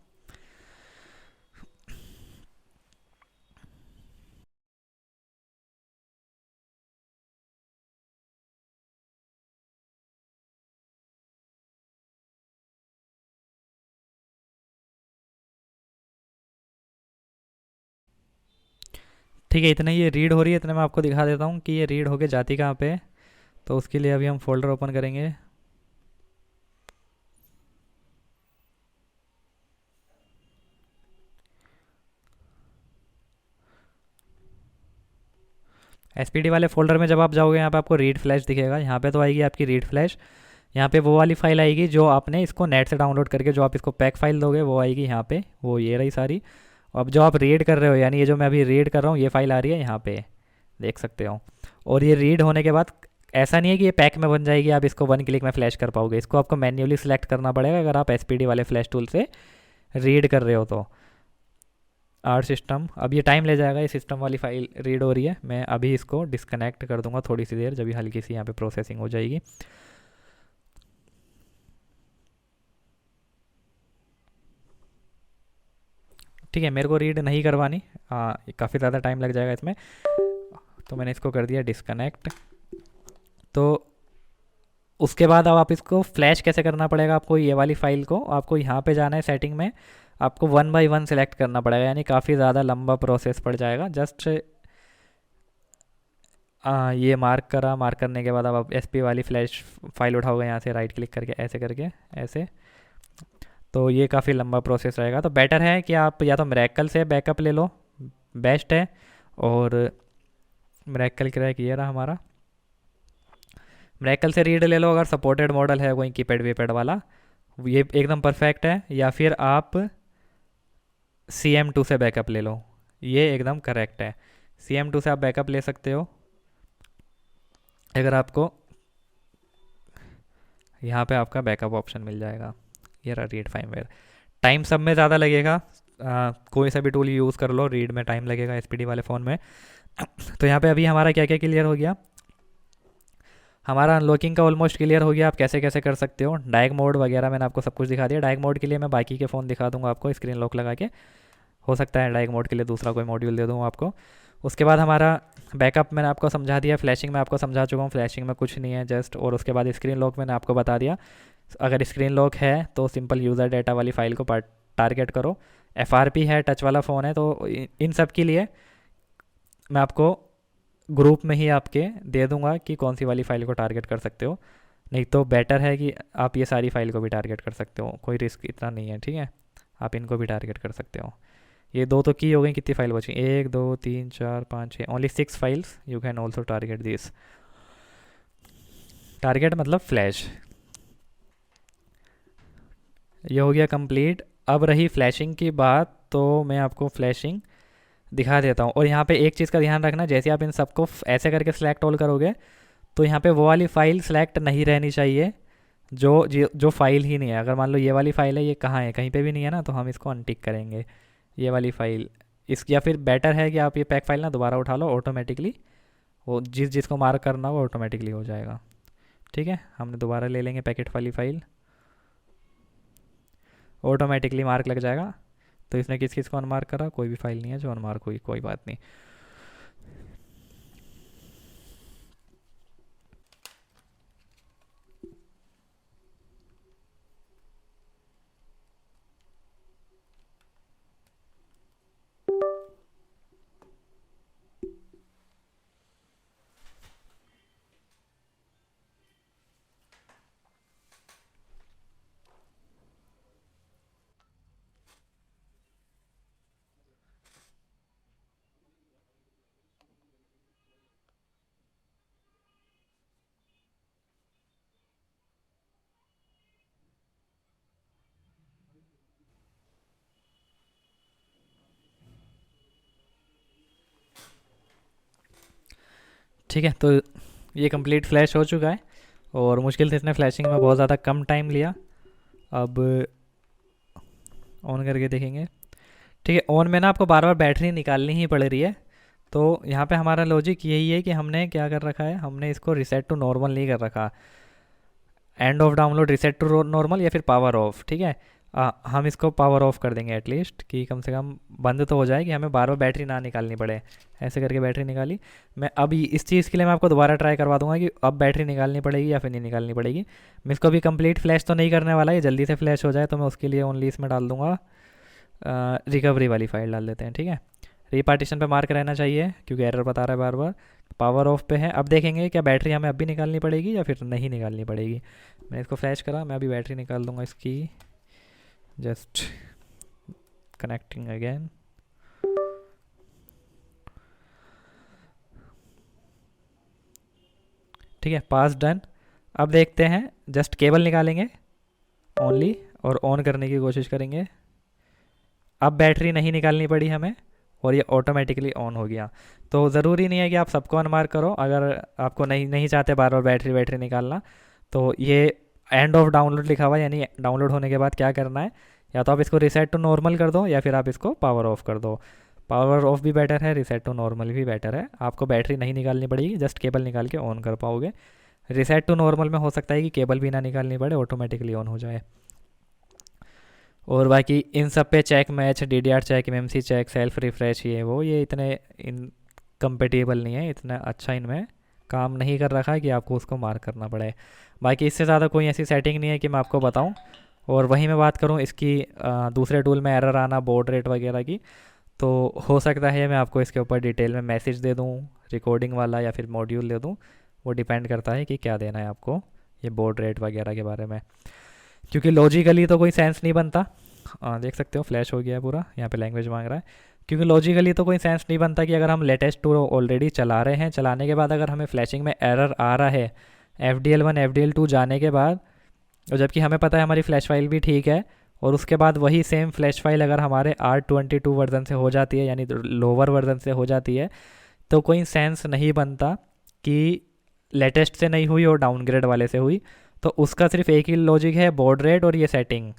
ठीक है, इतना ये रीड हो रही है, इतने मैं आपको दिखा देता हूँ कि ये रीड होके जाती कहाँ पे। तो उसके लिए अभी हम फोल्डर ओपन करेंगे। एसपीडी वाले फोल्डर में जब आप जाओगे, यहाँ पे आपको रीड फ्लैश दिखेगा, यहाँ पे तो आएगी आपकी रीड फ्लैश। यहाँ पे वो वाली फाइल आएगी जो आपने इसको नेट से डाउनलोड करके जो आप इसको पैक फाइल दोगे, वो आएगी यहाँ पे, वो ये रही सारी। अब जो आप रीड कर रहे हो, यानी ये जो मैं अभी रीड कर रहा हूँ, ये फाइल आ रही है यहाँ पे, देख सकते हो। और ये रीड होने के बाद ऐसा नहीं है कि ये पैक में बन जाएगी, आप इसको 1 क्लिक में फ्लैश कर पाओगे। इसको आपको मैन्युअली सिलेक्ट करना पड़ेगा अगर आप एसपीडी वाले फ्लैश टूल से रीड कर रहे हो तो। आर सिस्टम, अब ये टाइम ले जाएगा, ये सिस्टम वाली फाइल रीड हो रही है। मैं अभी इसको डिस्कनेक्ट कर दूंगा थोड़ी सी देर, जब ये हल्की सी यहाँ पे प्रोसेसिंग हो जाएगी। ठीक है, मेरे को रीड नहीं करवानी, काफ़ी ज़्यादा टाइम लग जाएगा इसमें, तो मैंने इसको कर दिया डिस्कनेक्ट। तो उसके बाद अब आप इसको फ्लैश कैसे करना पड़ेगा आपको, ये वाली फाइल को आपको यहाँ पे जाना है सेटिंग में, आपको 1 बाय 1 सेलेक्ट करना पड़ेगा, यानी काफ़ी ज़्यादा लंबा प्रोसेस पड़ जाएगा। जस्ट ये मार्क करा, मार्क करने के बाद अब आप एस पी वाली फ्लैश फाइल उठाओगे यहाँ से राइट क्लिक करके ऐसे करके ऐसे, तो ये काफ़ी लंबा प्रोसेस रहेगा। तो बेटर है कि आप या तो मिरेकल से बैकअप ले लो, बेस्ट है। और मिरेकल क्रैक ये रहा हमारा, मिरेकल से रीड ले लो अगर सपोर्टेड मॉडल है कोई कीपैड वीपैड वाला, ये एकदम परफेक्ट है। या फिर आप CM2 से बैकअप ले लो, ये एकदम करेक्ट है। CM2 से आप बैकअप ले सकते हो अगर आपको यहाँ पे आपका बैकअप ऑप्शन मिल जाएगा। ये रहा रीड फाइमवेयर। टाइम सब में ज़्यादा लगेगा, कोई सा भी टूल यूज़ कर लो, रीड में टाइम लगेगा SPD वाले फ़ोन में। तो यहाँ पे अभी हमारा क्या क्या क्लियर हो गया, हमारा अनलॉकिंग का ऑलमोस्ट क्लियर हो गया। आप कैसे कैसे कर सकते हो, डायग मोड वगैरह मैंने आपको सब कुछ दिखा दिया। डायग मोड के लिए मैं बाकी के फ़ोन दिखा दूंगा आपको स्क्रीन लॉक लगा के, हो सकता है डायग मोड के लिए दूसरा कोई मॉड्यूल दे दूँ आपको। उसके बाद हमारा बैकअप मैंने आपको समझा दिया, फ्लैशिंग में आपको समझा चुका हूँ, फ्लैशिंग में कुछ नहीं है जस्ट। और उसके बाद स्क्रीन लॉक मैंने आपको बता दिया, अगर स्क्रीन लॉक है तो सिंपल यूज़र डाटा वाली फ़ाइल को टारगेट करो। FRP है, टच वाला फ़ोन है, तो इन सब के लिए मैं आपको ग्रुप में ही आपके दे दूंगा कि कौन सी वाली फ़ाइल को टारगेट कर सकते हो। नहीं तो बेटर है कि आप ये सारी फाइल को भी टारगेट कर सकते हो, कोई रिस्क इतना नहीं है, ठीक है। आप इनको भी टारगेट कर सकते हो। ये दो तो की हो गई, कितनी फाइल बची, 1 2 3 4 5 6, only 6 files you can also target this. Target मतलब फ्लैश। ये हो गया कंप्लीट। अब रही फ्लैशिंग की बात, तो मैं आपको फ्लैशिंग दिखा देता हूँ। और यहाँ पे एक चीज़ का ध्यान रखना, जैसे आप इन सबको ऐसे करके सिलेक्ट ऑल करोगे तो यहाँ पे वो वाली फ़ाइल सेलेक्ट नहीं रहनी चाहिए जो फाइल ही नहीं है। अगर मान लो ये वाली फ़ाइल है, ये कहाँ है, कहीं पे भी नहीं है ना, तो हम इसको अनटिक करेंगे, ये वाली फ़ाइल इस। या फिर बेटर है कि आप ये पैक फाइल ना दोबारा उठा लो, ऑटोमेटिकली वो जिसको मार्क करना हो ऑटोमेटिकली हो जाएगा, ठीक है। हमने दोबारा ले लेंगे पैकेट वाली फ़ाइल, ऑटोमेटिकली मार्क लग जाएगा। तो इसने किस किस को अनमार्क करा, कोई भी फाइल नहीं है जो अनमार्क हुई, कोई बात नहीं। ठीक है, तो ये कंप्लीट फ्लैश हो चुका है, और मुश्किल से इसने फ्लैशिंग में बहुत ज़्यादा कम टाइम लिया। अब ऑन करके देखेंगे, ठीक है। ऑन में ना आपको बार बार बैटरी निकालनी ही पड़ रही है। तो यहाँ पे हमारा लॉजिक यही है कि हमने क्या कर रखा है, हमने इसको रिसेट टू नॉर्मल नहीं कर रखा, end of download reset to normal या फिर पावर ऑफ, ठीक है। हम इसको पावर ऑफ कर देंगे एटलीस्ट, कि कम से कम बंद तो हो जाए, कि हमें बार बार बैटरी ना निकालनी पड़े। ऐसे करके बैटरी निकाली। मैं अब इस चीज़ के लिए मैं आपको दोबारा ट्राई करवा दूंगा कि अब बैटरी निकालनी पड़ेगी या फिर नहीं निकालनी पड़ेगी। मैं इसको भी कंप्लीट फ्लैश तो नहीं करने वाला, ये जल्दी से फ्लैश हो जाए, तो मैं उसके लिए ओनली इसमें डाल दूंगा रिकवरी वाली फाइल डाल देते हैं, ठीक है। रीपार्टीशन पे मार्क रहना चाहिए क्योंकि एरर बता रहा है बार बार। पावर ऑफ पे है। अब देखेंगे क्या बैटरी हमें अभी निकालनी पड़ेगी या फिर नहीं निकालनी पड़ेगी। मैंने इसको फ्लैश करा, मैं अभी बैटरी निकाल दूंगा इसकी, जस्ट कनेक्टिंग अगेन। ठीक है, पास डन। अब देखते हैं, जस्ट केबल निकालेंगे ओनली और ऑन करने की कोशिश करेंगे। अब बैटरी नहीं निकालनी पड़ी हमें और ये ऑटोमेटिकली ऑन हो गया। तो ज़रूरी नहीं है कि आप सबको अनमार्क करो, अगर आपको नहीं चाहते बार बार बैटरी निकालना, तो ये एंड ऑफ डाउनलोड लिखा हुआ है, यानी डाउनलोड होने के बाद क्या करना है, या तो आप इसको रिसेट टू नॉर्मल कर दो या फिर आप इसको पावर ऑफ कर दो। पावर ऑफ भी बेटर है, रिसेट टू नॉर्मल भी बेटर है। आपको बैटरी नहीं निकालनी पड़ेगी, जस्ट केबल निकाल के ऑन कर पाओगे। रिसेट टू नॉर्मल में हो सकता है कि केबल भी ना निकालनी पड़े, ऑटोमेटिकली ऑन हो जाए। और बाकी इन सब पे check match, DDR check, MMC check, self refresh, ये इतने इन कंपेटिबल नहीं है, इतना अच्छा इनमें काम नहीं कर रखा है कि आपको उसको मार्क करना पड़े। बाकी इससे ज़्यादा कोई ऐसी सेटिंग नहीं है कि मैं आपको बताऊं। और वहीं मैं बात करूं इसकी दूसरे टूल में एरर आना, बॉड रेट वगैरह की, तो हो सकता है मैं आपको इसके ऊपर डिटेल में मैसेज दे दूं, रिकॉर्डिंग वाला, या फिर मॉड्यूल दे दूं। वो डिपेंड करता है कि क्या देना है आपको ये बॉड रेट वगैरह के बारे में, क्योंकि लॉजिकली तो कोई सेंस नहीं बनता। देख सकते हो फ्लैश हो गया है पूरा, यहाँ पे लैंग्वेज मांग रहा है। क्योंकि लॉजिकली तो कोई सेंस नहीं बनता कि अगर हम लेटेस्ट टूल ऑलरेडी चला रहे हैं, चलाने के बाद अगर हमें फ्लैशिंग में एरर आ रहा है FDL1 FDL2 जाने के बाद, और जबकि हमें पता है हमारी फ्लैश फाइल भी ठीक है, और उसके बाद वही सेम फ्लैश फाइल अगर हमारे R22 वर्जन से हो जाती है, यानी लोअर वर्जन से हो जाती है, तो कोई सेंस नहीं बनता कि लेटेस्ट से नहीं हुई और डाउनग्रेड वाले से हुई। तो उसका सिर्फ एक ही लॉजिक है, बॉड रेट और ये सेटिंग,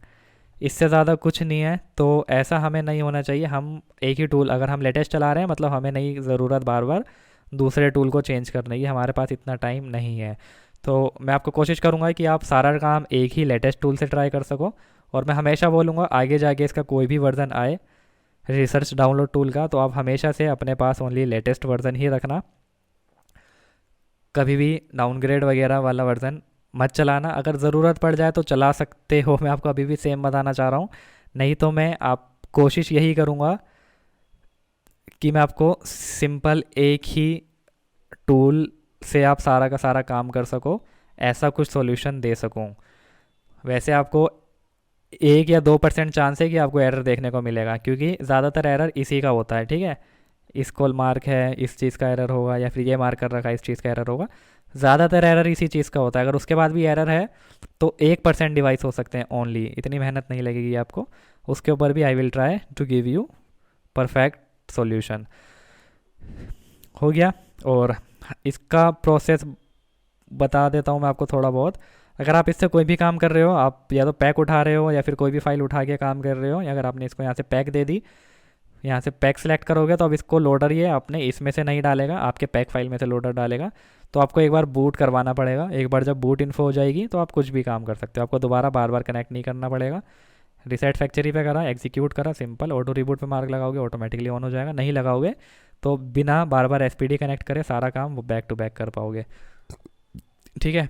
इससे ज़्यादा कुछ नहीं है। तो ऐसा हमें नहीं होना चाहिए। हम एक ही टूल, अगर हम लेटेस्ट चला रहे हैं, मतलब हमें नहीं ज़रूरत बार बार दूसरे टूल को चेंज करने की, हमारे पास इतना टाइम नहीं है। तो मैं आपको कोशिश करूँगा कि आप सारा काम एक ही लेटेस्ट टूल से ट्राई कर सको। और मैं हमेशा बोलूँगा आगे जाके इसका कोई भी वर्जन आए रिसर्च डाउनलोड टूल का, तो आप हमेशा से अपने पास ओनली लेटेस्ट वर्जन ही रखना। कभी भी डाउनग्रेड वगैरह वाला वर्जन मत चलाना। अगर ज़रूरत पड़ जाए तो चला सकते हो, मैं आपको अभी भी सेम बताना चाह रहा हूँ। नहीं तो मैं आप कोशिश यही करूँगा कि मैं आपको सिंपल एक ही टूल से आप सारा का सारा काम कर सको, ऐसा कुछ सॉल्यूशन दे सकूं। वैसे आपको 1 या 2% चांस है कि आपको एरर देखने को मिलेगा, क्योंकि ज़्यादातर एरर इसी का होता है। ठीक है, इस कॉल मार्क है, इस चीज़ का एरर होगा, या फिर ये मार्क कर रखा है, इस चीज़ का एरर होगा। ज़्यादातर एरर इसी चीज़ का होता है। अगर उसके बाद भी एरर है तो 1% डिवाइस हो सकते हैं ओनली, इतनी मेहनत नहीं लगेगी आपको। उसके ऊपर भी I will try to give you perfect solution. हो गया। और इसका प्रोसेस बता देता हूँ मैं आपको थोड़ा बहुत। अगर आप इससे कोई भी काम कर रहे हो, आप या तो पैक उठा रहे हो या फिर कोई भी फाइल उठा के काम कर रहे हो, या अगर आपने इसको यहाँ से पैक दे दी, यहाँ से पैक सेलेक्ट करोगे तो अब इसको लोडर ये आपने इसमें से नहीं डालेगा, आपके पैक फाइल में से लोडर डालेगा। तो आपको एक बार बूट करवाना पड़ेगा। एक बार जब बूट इन्फो हो जाएगी तो आप कुछ भी काम कर सकते हो, आपको दोबारा बार बार कनेक्ट नहीं करना पड़ेगा। रिसेट फैक्ट्री पे करा, एग्जीक्यूट करा, सिंपल ऑटो रिबूट पे मार्क लगाओगे, ऑटोमेटिकली ऑन हो जाएगा। नहीं लगाओगे तो बिना बार बार SPD कनेक्ट करे सारा काम वो बैक टू बैक कर पाओगे। ठीक है,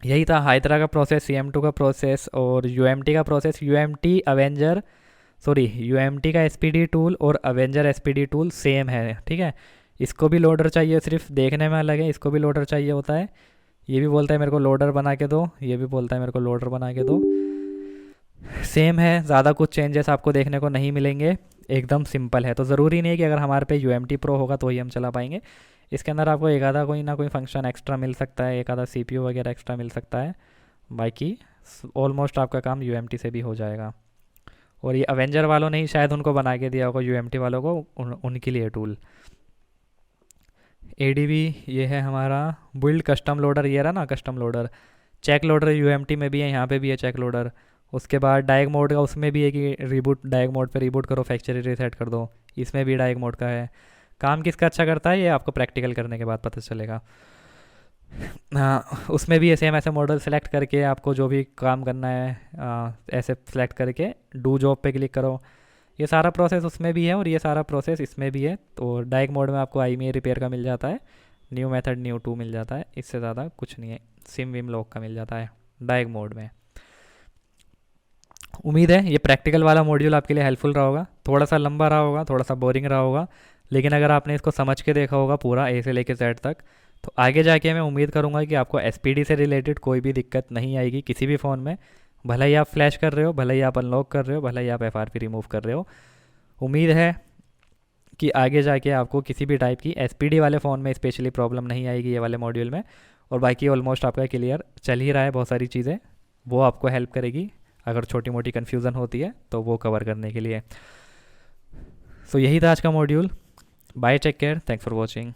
यही था हाइड्रा का प्रोसेस, CM2 का प्रोसेस और UMT का प्रोसेस। UMT का SPD टूल और अवेंजर SPD टूल सेम है। ठीक है, इसको भी लोडर चाहिए, सिर्फ देखने में अलग है। इसको भी लोडर चाहिए होता है। ये भी बोलता है मेरे को लोडर बना के दो, ये भी बोलता है मेरे को लोडर बना के दो। सेम है, ज़्यादा कुछ चेंजेस आपको देखने को नहीं मिलेंगे, एकदम सिंपल है। तो ज़रूरी नहीं है कि अगर हमारे पे UMT प्रो होगा तो ही हम चला पाएंगे। इसके अंदर आपको एक आधा कोई ना कोई फंक्शन एक्स्ट्रा मिल सकता है, एक आधा CPU वगैरह एक्स्ट्रा मिल सकता है। बाकी ऑलमोस्ट आपका काम UMT से भी हो जाएगा। और ये अवेंजर वालों ने ही शायद उनको बना के दिया होगा, UMT वालों को, उनके लिए टूल। ADB ये है हमारा बिल्ड कस्टम लोडर, ये रहा ना custom loader. Check loader UMT में भी है, यहाँ पे भी है चेक लोडर। उसके बाद डायग मोड का उसमें भी है कि रिबूट, डायग मोड पे रिबूट करो, फैक्ट्री रीसेट कर दो, इसमें भी डायग मोड का है। काम किसका अच्छा करता है ये आपको प्रैक्टिकल करने के बाद पता चलेगा। हाँ, उसमें भी सेम ऐसे मॉडल सेलेक्ट करके आपको जो भी काम करना है ऐसे सेलेक्ट करके डू जॉब पे क्लिक करो। ये सारा प्रोसेस उसमें भी है और ये सारा प्रोसेस इसमें भी है। तो डायग मोड में आपको IMEI रिपेयर का मिल जाता है, न्यू मेथड न्यू 2 मिल जाता है, इससे ज़्यादा कुछ नहीं है। सिम विम लॉक का मिल जाता है डायग मोड में। उम्मीद है ये प्रैक्टिकल वाला मॉड्यूल आपके लिए हेल्पफुल रहा होगा। थोड़ा सा लंबा रहा होगा, थोड़ा सा बोरिंग रहा होगा, लेकिन अगर आपने इसको समझ के देखा होगा पूरा A से लेके Z तक, तो आगे जाके मैं उम्मीद करूँगा कि आपको SPD से रिलेटेड कोई भी दिक्कत नहीं आएगी किसी भी फ़ोन में। भले ही आप फ्लैश कर रहे हो, भले ही आप अनलॉक कर रहे हो, भले ही आप FRP रिमूव कर रहे हो। उम्मीद है कि आगे जाके आपको किसी भी टाइप की SPD वाले फ़ोन में स्पेशली प्रॉब्लम नहीं आएगी ये वाले मॉड्यूल में। और बाकी ऑलमोस्ट आपका क्लियर चल ही रहा है, बहुत सारी चीज़ें वो आपको हेल्प करेगी अगर छोटी मोटी कन्फ्यूज़न होती है तो वो कवर करने के लिए। सो यही था आज का module. Bye, take care, thanks for watching.